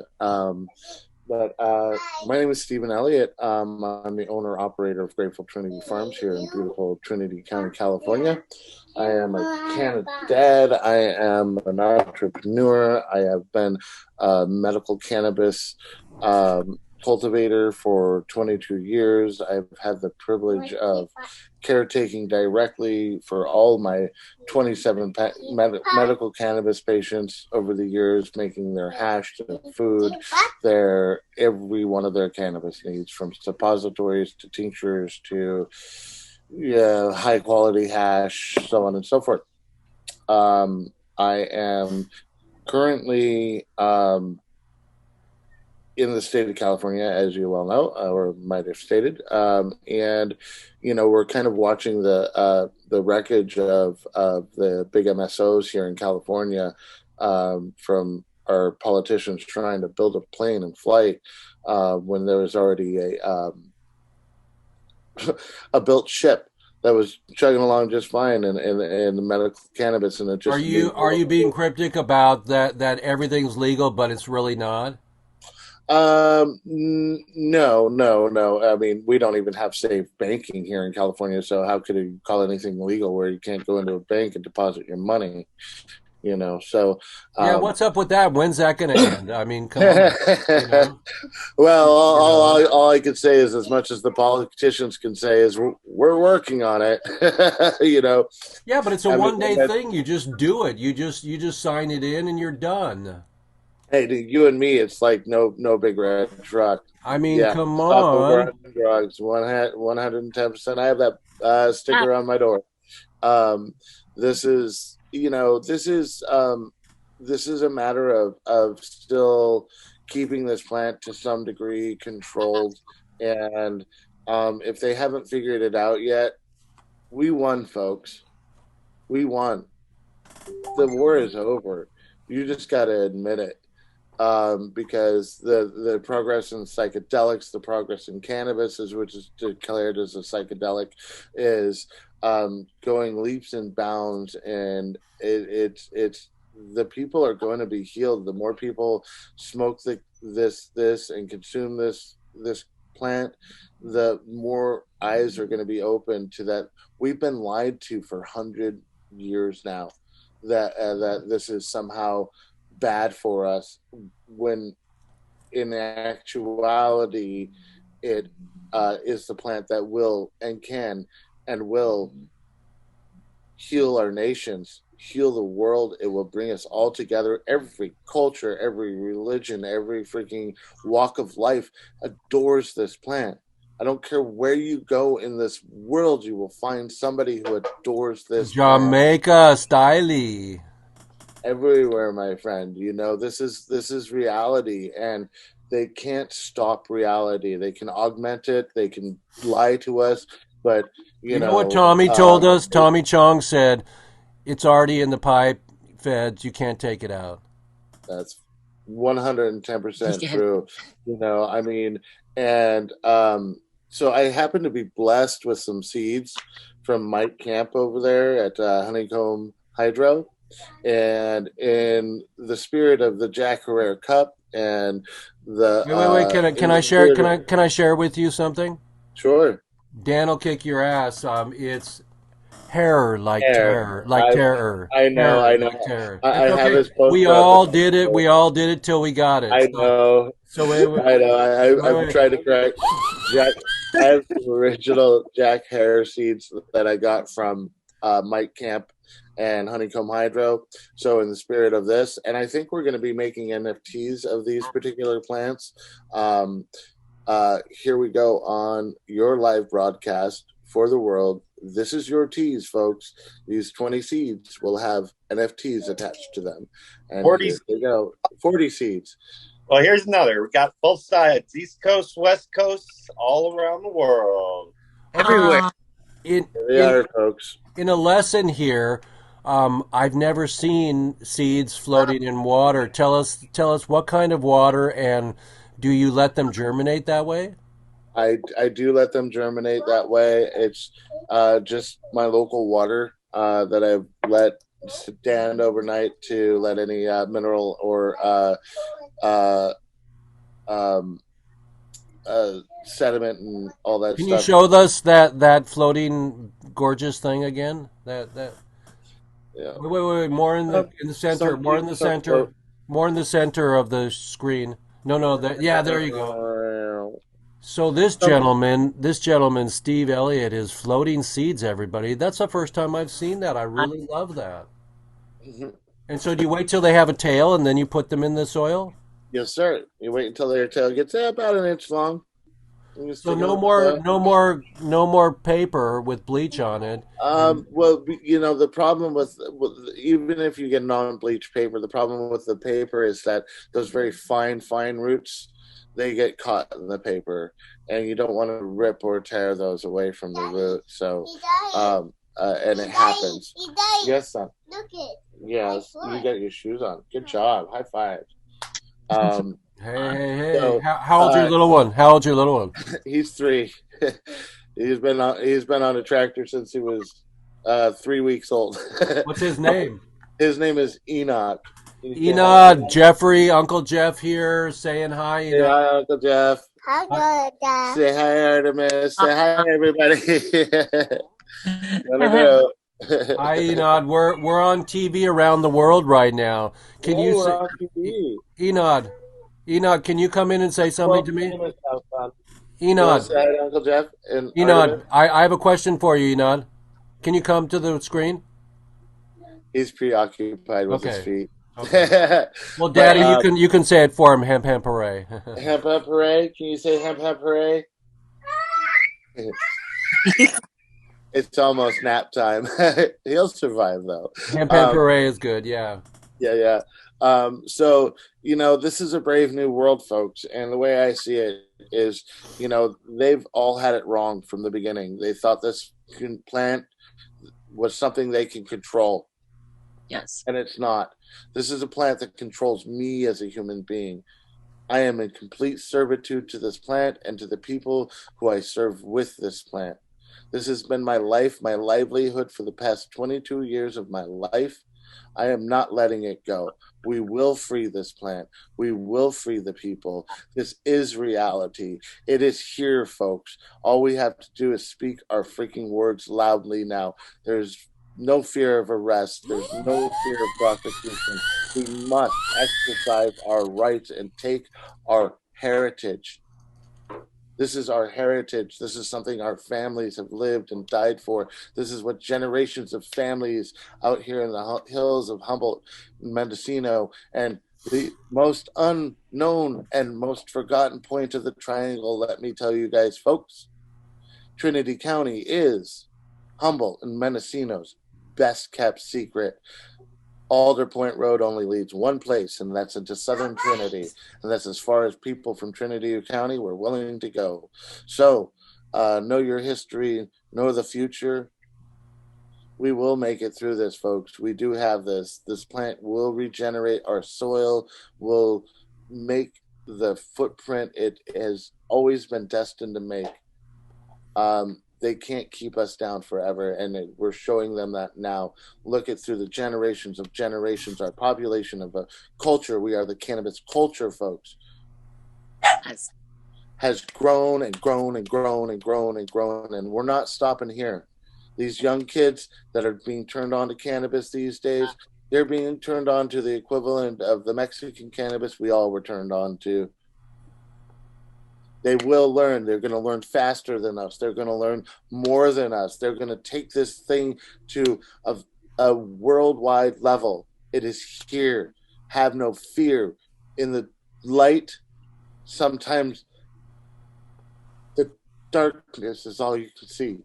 But my name is Stephen Elliott. I'm the owner operator of Grateful Trinity Farms here in beautiful Trinity County, California. I am a Canada dad. I am an entrepreneur. I have been a medical cannabis cultivator for 22 years. I've had the privilege of caretaking directly for all my 27 medical cannabis patients over the years, making their hash to food, their every one of their cannabis needs, from suppositories to tinctures to high quality hash, so on and so forth. I am currently in the state of California, as you well know, or might have stated, and we're kind of watching the wreckage of the big MSOs here in California, from our politicians trying to build a plane and flight when there was already a built ship that was chugging along just fine in the medical cannabis, and it just Are you being cryptic about that everything's legal but it's really not? No. I mean, we don't even have safe banking here in California, so how could you call anything legal where you can't go into a bank and deposit your money? So Yeah, what's up with that? When's that going to end? I mean, come on. Well, all I can say is, as much as the politicians can say, is we're working on it. Yeah, but it's a one-day thing. You just do it. You just sign it in and you're done. Hey, to you and me, it's like no big red truck. I mean, yeah, come stop on. over drugs, 110%. I have that sticker on my door. This is a matter of still keeping this plant to some degree controlled, and if they haven't figured it out yet, we won, folks. We won. The war is over. You just got to admit it. Because the progress in psychedelics, the progress in cannabis, which is declared as a psychedelic, is going leaps and bounds, and it's the people are going to be healed. The more people smoke this and consume this plant, the more eyes are going to be open to that. We've been lied to for 100 years now that this is somehow bad for us, when in actuality it is the plant that will and can and will heal our nations, heal the world. It will bring us all together. Every culture, every religion, every freaking walk of life adores this plant. I don't care where you go in this world, you will find somebody who adores this Jamaica styley. Everywhere, my friend. This is reality, and they can't stop reality. They can augment it, they can lie to us, but You know what Tommy told us? Tommy Chong said, it's already in the pipe, feds, you can't take it out. That's 110% true. I mean, and so I happen to be blessed with some seeds from Mike Camp over there at Honeycomb Hydro, and in the spirit of the Jack Herrera Cup and the wait, can I share with you something? Sure. Dan will kick your ass. It's terror, like terror, I know. Like terror. I okay. have his poster. We all did it till we got it. I know. So I know. I'm trying to correct Jack. I have some original Jack Herrera seeds that I got from Mike Camp and Honeycomb Hydro. So in the spirit of this, and I think we're going to be making NFTs of these particular plants. Here we go on your live broadcast for the world. This is your teas, folks. These 20 seeds will have NFTs attached to them. And 40. Here you go. 40 seeds. Well, here's another. We got both sides, East Coast, West Coast, all around the world. Everywhere. Folks. In a lesson here, I've never seen seeds floating in water. Tell us what kind of water, and do you let them germinate that way? I do let them germinate that way. It's just my local water that I've let stand overnight to let any mineral or um, sediment and all that Can you stuff. show us that floating gorgeous thing again? That Yeah. wait. More in the center. More in the center. More in the center of the screen. No. Yeah, there you go. So this gentleman, Steve Elliott, is floating seeds. Everybody, that's the first time I've seen that. I really love that. And so, do you wait till they have a tail and then you put them in the soil? Yes, sir. You wait until their tail gets about an inch long. So no more paper with bleach on it. Well, the problem with even if you get non-bleach paper, the problem with the paper is that those very fine roots, they get caught in the paper, and you don't want to rip or tear those away from the root. So, and it happens. Yes, son. Look it. Yes, you got your shoes on. Good job. High five. Hey. So, how old's your little one? How old's your little one? He's 3. He's been on a tractor since he was 3 weeks old. What's his name? His name is Enoch. Enoch, Jeffrey, Uncle Jeff here saying hi. Say hi, Uncle Jeff. Hi, Dad. Say hi, Artemis. Say hi, everybody. Hi, Enoch. We're on TV around the world right now. Can you we're on TV. Enoch, can you come in and say something to me? Enoch. Say hi to Uncle Jeff and Enoch, I have a question for you, Enoch. Can you come to the screen? He's preoccupied with his feet. Okay. Well, Daddy, you can say it for him. Hemp hemp hooray. Hemp hemp hooray. Can you say hemp hemp hooray? It's almost nap time. He'll survive though. Hemp hemp hooray is good. Yeah. Yeah. So this is a brave new world, folks, and the way I see it is, they've all had it wrong from the beginning. They thought this plant was something they can control. Yes. And it's not. This is a plant that controls me as a human being. I am in complete servitude to this plant and to the people who I serve with this plant. This has been my life, my livelihood for the past 22 years of my life. I am not letting it go. We will free this plant. We will free the people. This is reality. It is here, folks. All we have to do is speak our freaking words loudly now. There's no fear of arrest. There's no fear of prosecution. We must exercise our rights and take our heritage. This is our heritage. This is something our families have lived and died for. This is what generations of families out here in the hills of Humboldt and Mendocino, and the most unknown and most forgotten point of the triangle, let me tell you guys, folks, Trinity County is Humboldt and Mendocino's best kept secret. Alder Point Road only leads one place, and that's into Southern Trinity. And that's as far as people from Trinity County were willing to go. So, know your history, know the future. We will make it through this, folks. We do have this. This plant will regenerate our soil, will make the footprint it has always been destined to make. They can't keep us down forever, and we're showing them that now. Look at through the generations of generations, our population of a culture. We are the cannabis culture, folks. Has grown and grown and grown and grown and grown, and we're not stopping here. These young kids that are being turned on to cannabis these days, they're being turned on to the equivalent of the Mexican cannabis we all were turned on to. They will learn. They're going to learn faster than us. They're going to learn more than us. They're going to take this thing to a worldwide level. It is here. Have no fear. In the light, sometimes the darkness is all you can see.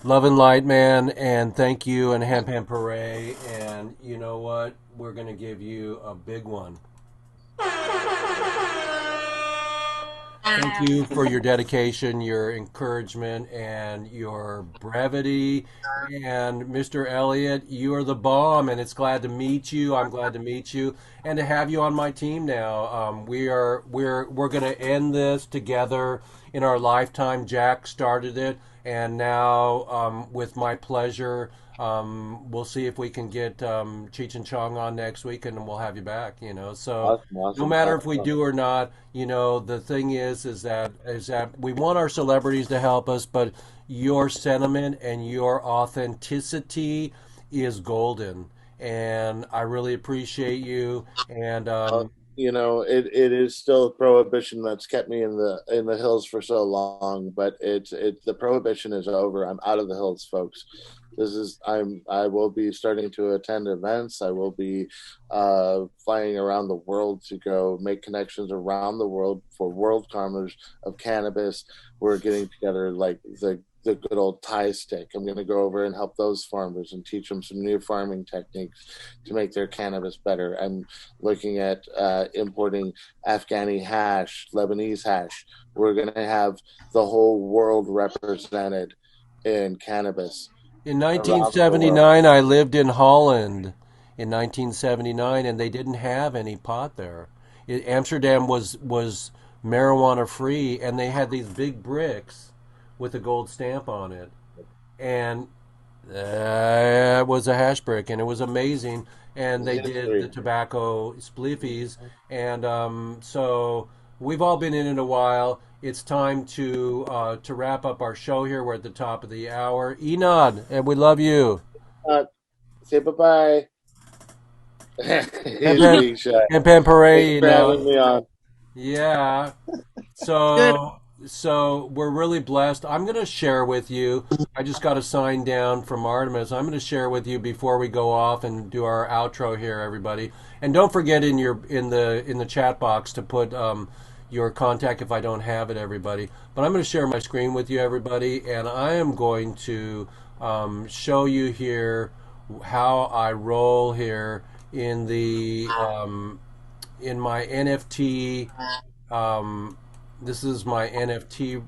Love and light, man, and thank you, and Hemp Hemp Hooray. And you know what? We're going to give you a big one. Thank you for your dedication, your encouragement, and your brevity. And Mr. Elliott, you are the bomb, and it's glad to meet you. I'm glad to meet you, and to have you on my team now. We're going to end this together in our lifetime. Jack started it, and now with my pleasure, we'll see if we can get Cheech and Chong on next week, and we'll have you back. So Awesome, no awesome. matter if we do or not, the thing is that we want our celebrities to help us, but your sentiment and your authenticity is golden, and I really appreciate you. And It is still prohibition that's kept me in the hills for so long, but it's the prohibition is over. I'm out of the hills, folks. I will be starting to attend events. I will be flying around the world to go make connections around the world for world commerce of cannabis. We're getting together like the good old tie stick. I'm going to go over and help those farmers and teach them some new farming techniques to make their cannabis better. I'm looking at importing Afghani hash, Lebanese hash. We're going to have the whole world represented in cannabis in around the world. 1979, I lived in Holland in 1979, and they didn't have any pot there. Amsterdam was marijuana free, and they had these big bricks with a gold stamp on it, and it was a hash brick, and it was amazing. And they did the History. tobacco spliffies, and so we've all been in it a while. It's time to wrap up our show here. We're at the top of the hour. Enod, and we love you. Uh, Say bye bye. And He's being shy. and Pampere, Thanks for having me on. Yeah. Good. So we're really blessed. I'm going to share with you. I just got a sign down from Artemis. I'm going to share with you before we go off and do our outro here, everybody. And don't forget in the chat box to put your contact if I don't have it, everybody. But I'm going to share my screen with you, everybody, and I am going to show you here how I roll here in the in my NFT. This is my NFT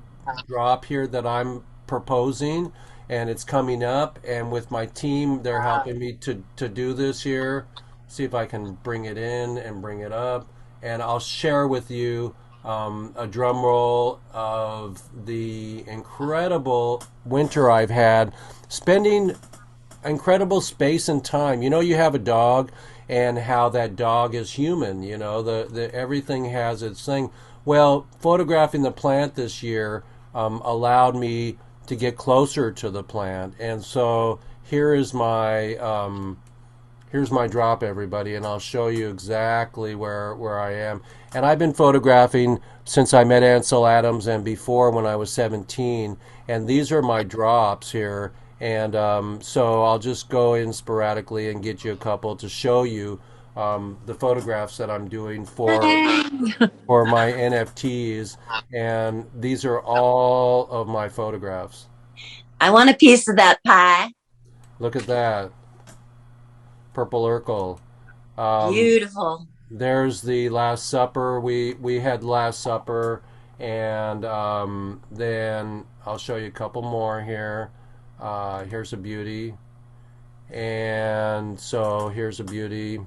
drop here that I'm proposing, and it's coming up. And with my team, they're helping me to do this here. See if I can bring it in and bring it up, and I'll share with you a drum roll of the incredible winter I've had, spending incredible space and time. You have a dog, and how that dog is human. The everything has its thing. Well, photographing the plant this year allowed me to get closer to the plant, and so here's my drop, everybody, and I'll show you exactly where I am. And I've been photographing since I met Ansel Adams and before when I was 17, and these are my drops here. And so I'll just go in sporadically and get you a couple to show you the photographs that I'm doing for my NFTs. And these are all of my photographs. I want a piece of that pie. Look at that. Purple Urkel. Beautiful. There's the Last Supper. We had Last Supper. And then I'll show you a couple more here. Here's a beauty. And so here's a beauty.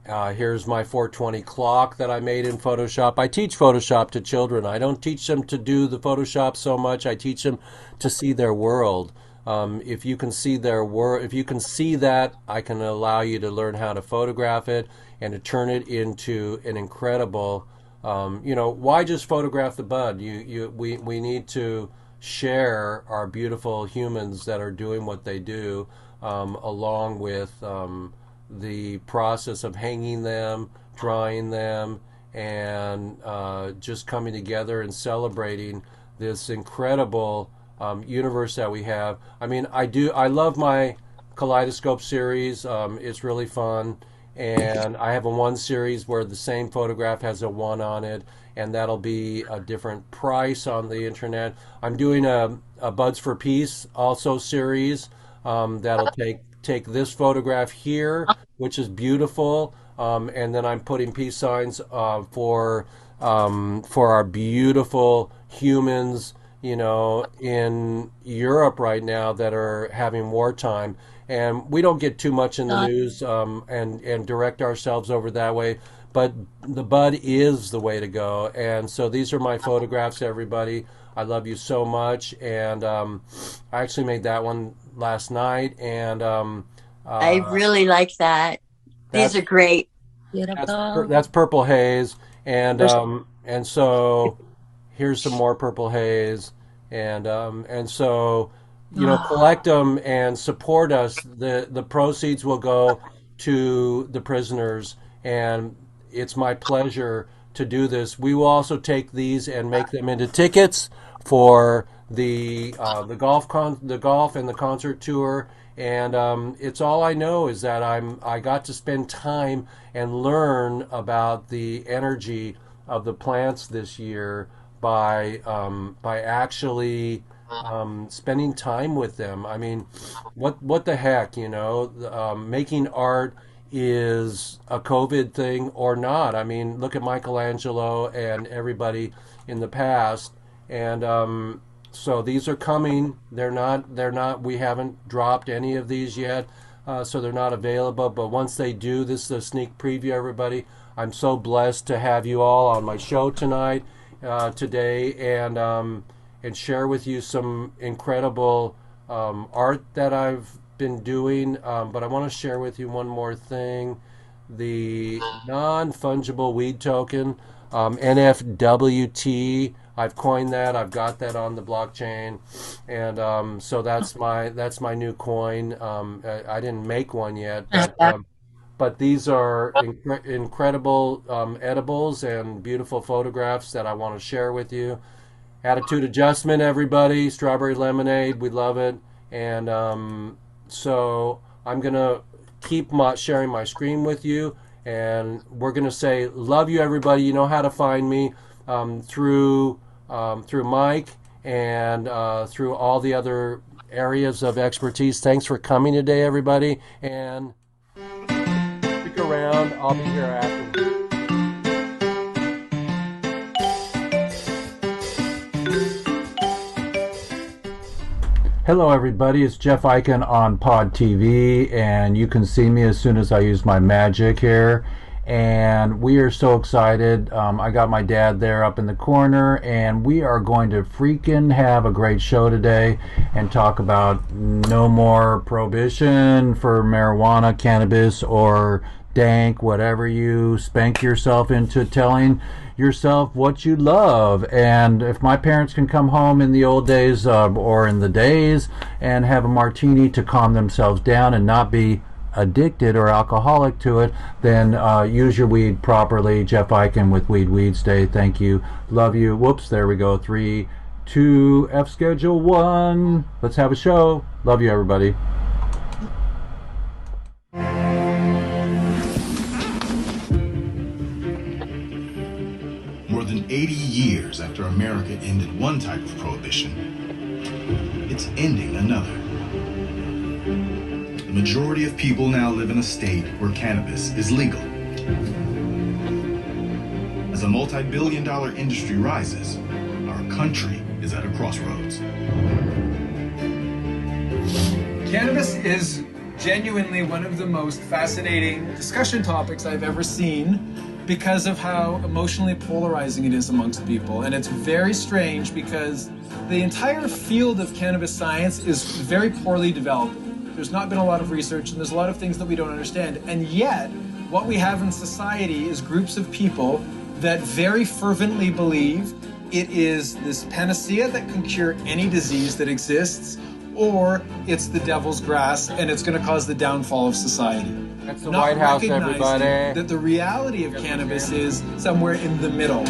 Here's my 420 clock that I made in Photoshop. I teach Photoshop to children. I don't teach them to do the Photoshop so much. I teach them to see their world. If you can see their world, if you can see that, I can allow you to learn how to photograph it and to turn it into an incredible. Why just photograph the bud? We need to share our beautiful humans that are doing what they do, along with the process of hanging them, drying them, and just coming together and celebrating this incredible universe that we have. I mean, I love my Kaleidoscope series. It's really fun. And I have a one series where the same photograph has a one on it, and that'll be a different price on the internet. I'm doing a Buds for Peace also series that'll take this photograph here, which is beautiful, and then I'm putting peace signs for our beautiful humans, in Europe right now that are having wartime. And we don't get too much in the news and direct ourselves over that way, but the bud is the way to go. And so these are my photographs, everybody. I love you so much. And I actually made that one last night, and I really like that. These are that's great. Beautiful. that's Purple Haze, and so here's some more Purple Haze, and so collect them and support us. The proceeds will go to the prisoners, and it's my pleasure to do this. We will also take these and make them into tickets for the golf and the concert tour. And it's all I know is that I got to spend time and learn about the energy of the plants this year by actually spending time with them. I mean, what the heck, making art is a COVID thing or not. I mean, look at Michelangelo and everybody in the past, and so these are coming. They're not. We haven't dropped any of these yet, so they're not available. But once they do, this is a sneak preview, everybody. I'm so blessed to have you all on my show tonight, today, and share with you some incredible art that I've been doing. But I want to share with you one more thing: the non-fungible weed token, NFWT. I've coined that. I've got that on the blockchain, and so that's my new coin. I didn't make one yet, but these are incredible edibles and beautiful photographs that I want to share with you. Attitude Adjustment, everybody. Strawberry Lemonade, we love it. And so I'm going to keep sharing my screen with you. And we're going to say, love you, everybody. You know how to find me through Mike and through all the other areas of expertise. Thanks for coming today, everybody. And stick around. I'll be here after. Hello, everybody. It's Jeff Eichen on Pod TV, and you can see me as soon as I use my magic here. And we are so excited. I got my dad there up in the corner, and we are going to freaking have a great show today and talk about no more prohibition for marijuana, cannabis, or dank, whatever you spank yourself into telling yourself what you love. And if my parents can come home in the old days or in the days and have a martini to calm themselves down and not be addicted or alcoholic to it, then use your weed properly. Jeff Eichen with Weedsdays. Thank you. Love you. Whoops, there we go. 3, 2, F schedule 1. Let's have a show. Love you, everybody. More than 80 years after America ended one type of prohibition, it's ending another. The majority of people now live in a state where cannabis is legal. As a multi-billion-dollar industry rises, our country is at a crossroads. Cannabis is genuinely one of the most fascinating discussion topics I've ever seen because of how emotionally polarizing it is amongst people. And it's very strange because the entire field of cannabis science is very poorly developed. There's not been a lot of research, and there's a lot of things that we don't understand. And yet, what we have in society is groups of people that very fervently believe it is this panacea that can cure any disease that exists, or it's the devil's grass and it's going to cause the downfall of society. That's the White House, everybody. That the reality of cannabis is somewhere in the middle.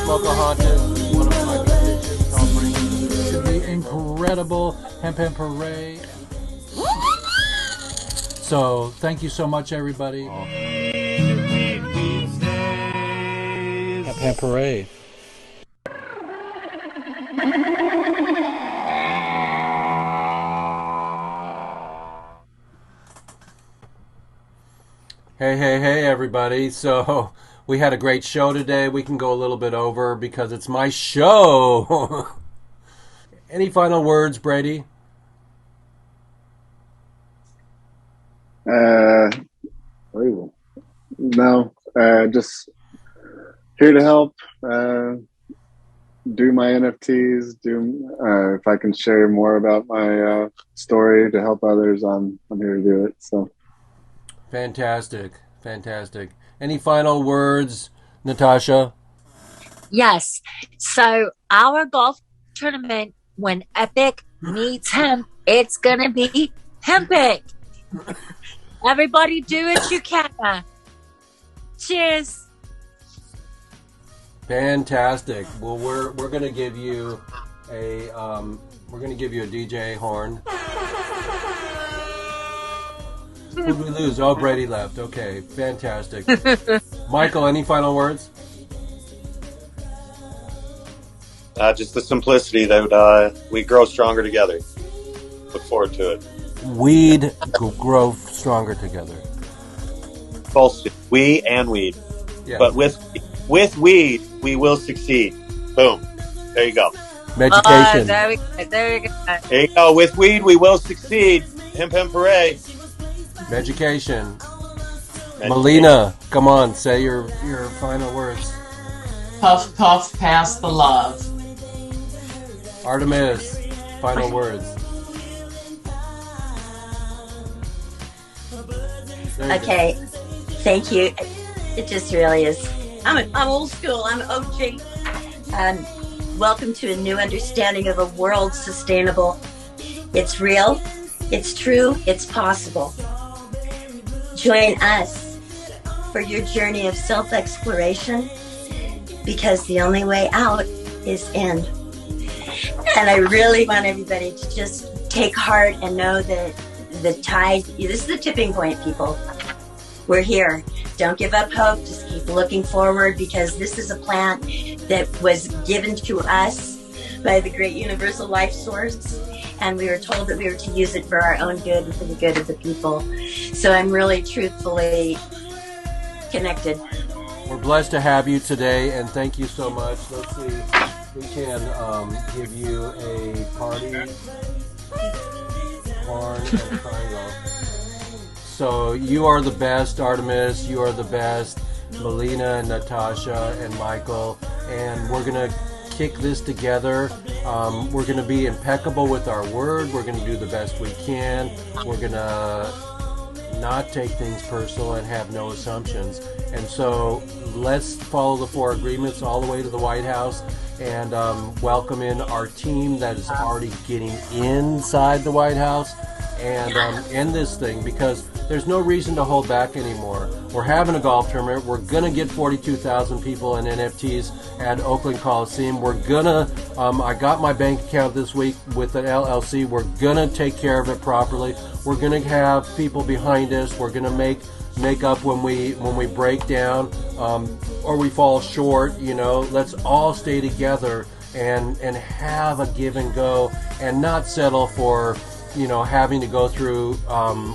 Pocahontas, one of my musicians. I'll bring you to the incredible Hemp Parade. So, thank you so much, everybody. Hemp Parade. Hey, everybody. So, we had a great show today. We can go a little bit over because it's my show. Any final words, Brady? No, just here to help. Do my NFTs. If I can share more about my story to help others, I'm here to do it. So Fantastic. Any final words, Natasha? Yes. So our golf tournament, when Epic meets hemp, it's gonna be hempic. Everybody do what you can. Cheers. Fantastic. Well, we're gonna give you a DJ horn. Who did we lose? Oh, Brady left. Okay, fantastic. Michael, any final words? Just the simplicity that we grow stronger together. Look forward to it. Weed grow stronger together. Both we and weed. Yeah. But with weed, we will succeed. Boom. There you go. Education. There we go. There you go. With weed, we will succeed. Hemp hooray. Education. Melina, come on, say your final words. Puff, puff, pass the love. Artemis, final words. Okay, thank you. It just really is. I'm old school. I'm OG. Welcome to a new understanding of a world sustainable. It's real. It's true. It's possible. Join us for your journey of self-exploration, because the only way out is in. And I really want everybody to just take heart and know that the tide, this is the tipping point, people. We're here. Don't give up hope. Just keep looking forward, because this is a plant that was given to us by the great universal life source. And we were told that we were to use it for our own good and for the good of the people. So I'm really truthfully connected. We're blessed to have you today, and thank you so much. Let's see, we can give you a party horn and triangle. So you are the best, Artemis. You are the best, Melina and Natasha and Michael. And we're going to kick this together. We're going to be impeccable with our word. We're going to do the best we can. We're going to not take things personal and have no assumptions. And so let's follow the 4 agreements all the way to the White House and welcome in our team that is already getting inside the White House and end this thing, because there's no reason to hold back anymore. We're having a golf tournament. We're going to get 42,000 people in NFTs at Oakland Coliseum. We're going to, I got my bank account this week with an LLC. We're going to take care of it properly. We're going to have people behind us. We're going to make up when we break down or we fall short. You know, let's all stay together and have a give and go and not settle for, you know, having to go through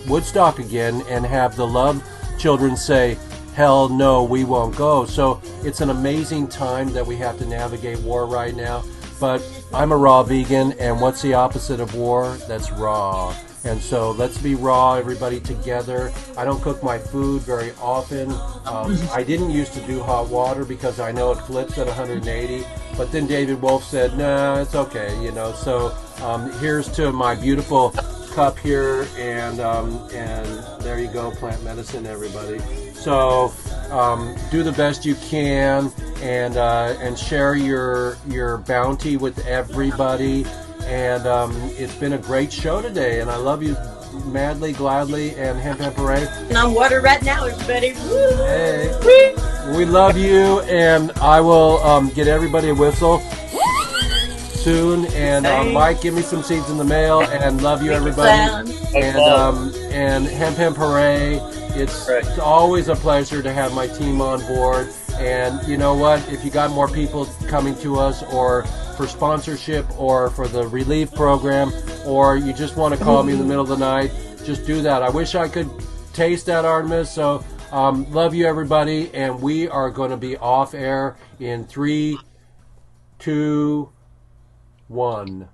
Woodstock again and have the love children say, hell no, we won't go. So it's an amazing time that we have to navigate war right now. But I'm a raw vegan, and what's the opposite of war? That's raw. And so let's be raw, everybody, together. I don't cook my food very often. I didn't used to do hot water because I know it flips at 180. But then David Wolf said, no, it's okay, you know. So here's to my beautiful cup here, and there you go, plant medicine, everybody. So do the best you can, and share your bounty with everybody. And it's been a great show today, and I love you madly, gladly, and hemp hooray. And I'm water right now, everybody. Woo! Hey, we love you, and I will get everybody a whistle soon. And Mike, give me some seeds in the mail, and love you, everybody. And hemp hooray. It's always a pleasure to have my team on board. And you know what? If you got more people coming to us, or for sponsorship, or for the relief program, or you just want to call me in the middle of the night, just do that. I wish I could taste that, Artemis. So love you, everybody. And we are going to be off air in 3, 2, 1.